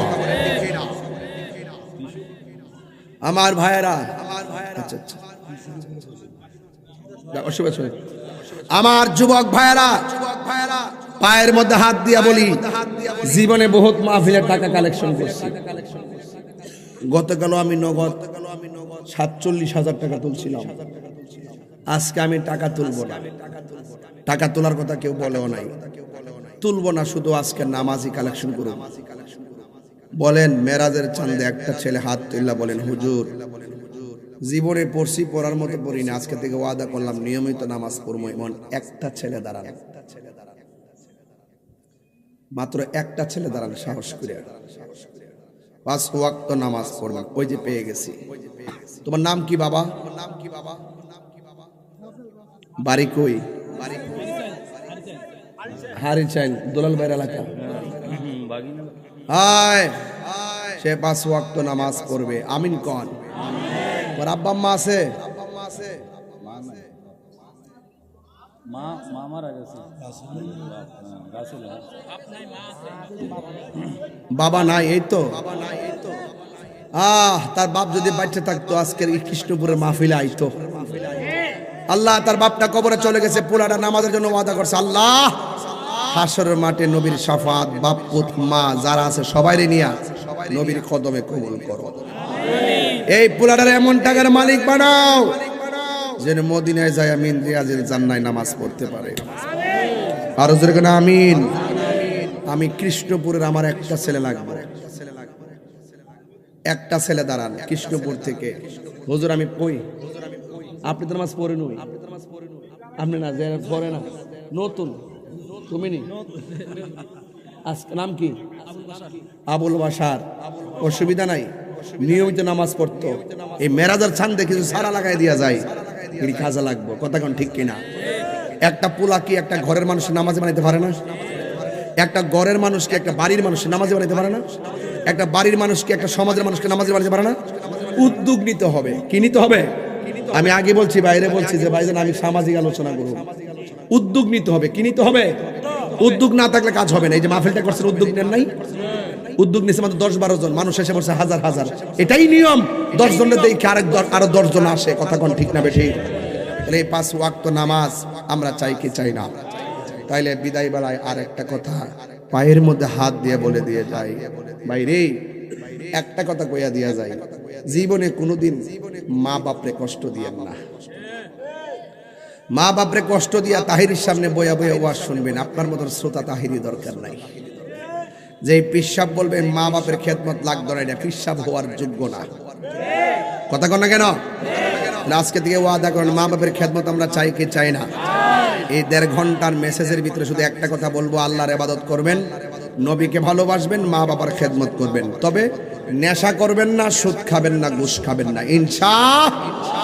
আমার ভাইয়েরা, আচ্ছা আচ্ছা, আমার যুবক ভাইয়েরা, পায়ের মধ্যে হাত দিয়া বলি, জীবনে বহুত মাহফিলের টাকা কালেকশন করছি। গতকাল আমি নগদ 47,000 টাকা তুলছিলাম। আজকে আমি টাকা তুলবো না, টাকা তোলার কথা কেউ বলেও নাই, তুলবো না, শুধু আজকে নামাজি কালেকশন করব। বলেন মেরাজের চাঁদে একটা ছেলে হাত তুললা, বলেন হুজুর জীবনে পড়ছি, পড়ার মতো পড়ি না, আজকে থেকে ওয়াদা করলাম নিয়মিত নামাজ পড়বো। এমন একটা ছেলে দাঁড়ান, মাত্র একটা ছেলে দাঁড়ান, সাহস করে 5 ওয়াক্ত নামাজ পড়বেন। ওই যে পেয়ে গেছি। তোমার নাম কি বাবা? বাড়ি কই? হারি চাইল, দুলাল ভাইয়ের এলাকা। হায়, সে 5 ওয়াক্ত নামাজ পড়বে। আমিন কোন? ওর আব্বা আম্মা আছে? মা মা মারা গেছে রাসূল বাবা নাই, এই তো তার বাপ যদি বাচ্চা থাকতো আজকের এই কৃষ্ণপুরের মাহফিলে আইতো। আল্লাহ তার বাপটা কবরে চলে গেছে, পোলাটা নামাজের জন্য ওয়াদা করছে, আল্লাহ হাসরের মাঠে নবীর শাফাত, বাপ পুত মা যারা আছে সবাইরে নিয়া নবীর কদমে কবুল করো। এই পোলাটার এমন টাকার মালিক বানাও যেন মদিনায় যায় আমিন রিয়াজের জান্নায় নামাজ পড়তে পারে। আরো জোরে কেন আমিন। আমি কৃষ্ণপুরের আমার একটা ছেলে লাগবে, একটা ছেলে দাঁড়ান কৃষ্ণপুর থেকে, হুজুর আমি কই আপনি তো নামাজ পড়েন, আপনি না যে পড়ে না নতুন, তুমি নি আজকে নাম কি? আবুল বাশার। অসুবিধা নাই, নিয়মিত নামাজ পড়তো। এই মেরাজার ছান্দে কিছু সারা লাগাই দিয়া যায়, এর কাজে লাগবো। কথা কোন ঠিক কিনা? একটা পোলা কি একটা ঘরের মানুষ নামাজে বানাইতে পারে না? একটা ঘরের মানুষকে একটা বাড়ির মানুষ নামাজে বানাইতে পারে না? একটা বাড়ির মানুষকে একটা সমাজের মানুষকে নামাজে বানাইতে পারে না? উদ্যোগ নিতে হবে। কি নিতে হবে? আমি আগে বলছি, বাইরে বলছি যে ভাইজান আমি সামাজিক আলোচনা করব। উদ্যোগ নিতে হবে। কি নিতে হবে? উদ্যোগ না থাকলে কাজ হবে না। এই যে মাহফিলটা করছেন, উদ্যোগ নেন নাই? উদ্যোগ নিয়েছে মাত্র 10-12 জন, মানুষ এসে বলছে হাজার হাজার। এটাই নিয়ম। 10 জনের দেখে আরো 10 জন আসে। কথা কোন ঠিক না বেশি? তাহলে এই 5 ওয়াক্ত নামাজ আমরা চাই কি চাই না? তাইলে বিদায় বেলায় আর একটা কথা পায়ের মধ্যে হাত দিয়ে বলে দিয়ে যাই, ভাইরে একটা কথা কইয়া দিয়া যায়, জীবনে কোনোদিন মা বাপরে কষ্ট দিয়েন না। মা বাপরে কষ্ট দিয়া তাহিরির সামনে বয়া বয়া ওয়াজ শুনবেন, আপনার মতন শ্রোতা তাহিরি দরকার নাই। যে পিসাব বলবেন মা বাপের খেদমত লাগ ধরে না, পিসাব হওয়ার যোগ্য না। কথা কন না কেন? আজকে থেকে ওয়াদা করেন মা বাপের খেদমত আমরা চাই কি চাই না? এই 1.5 ঘন্টার মেসেজের ভিতরে শুধু একটা কথা বলবো, আল্লাহর ইবাদত করবেন, নবীকে ভালোবাসবেন, মা বাবার খেদমত করবেন। তবে নেশা করবেন না, সুদ খাবেন না, ঘুষ খাবেন না, ইনশাআল্লাহ।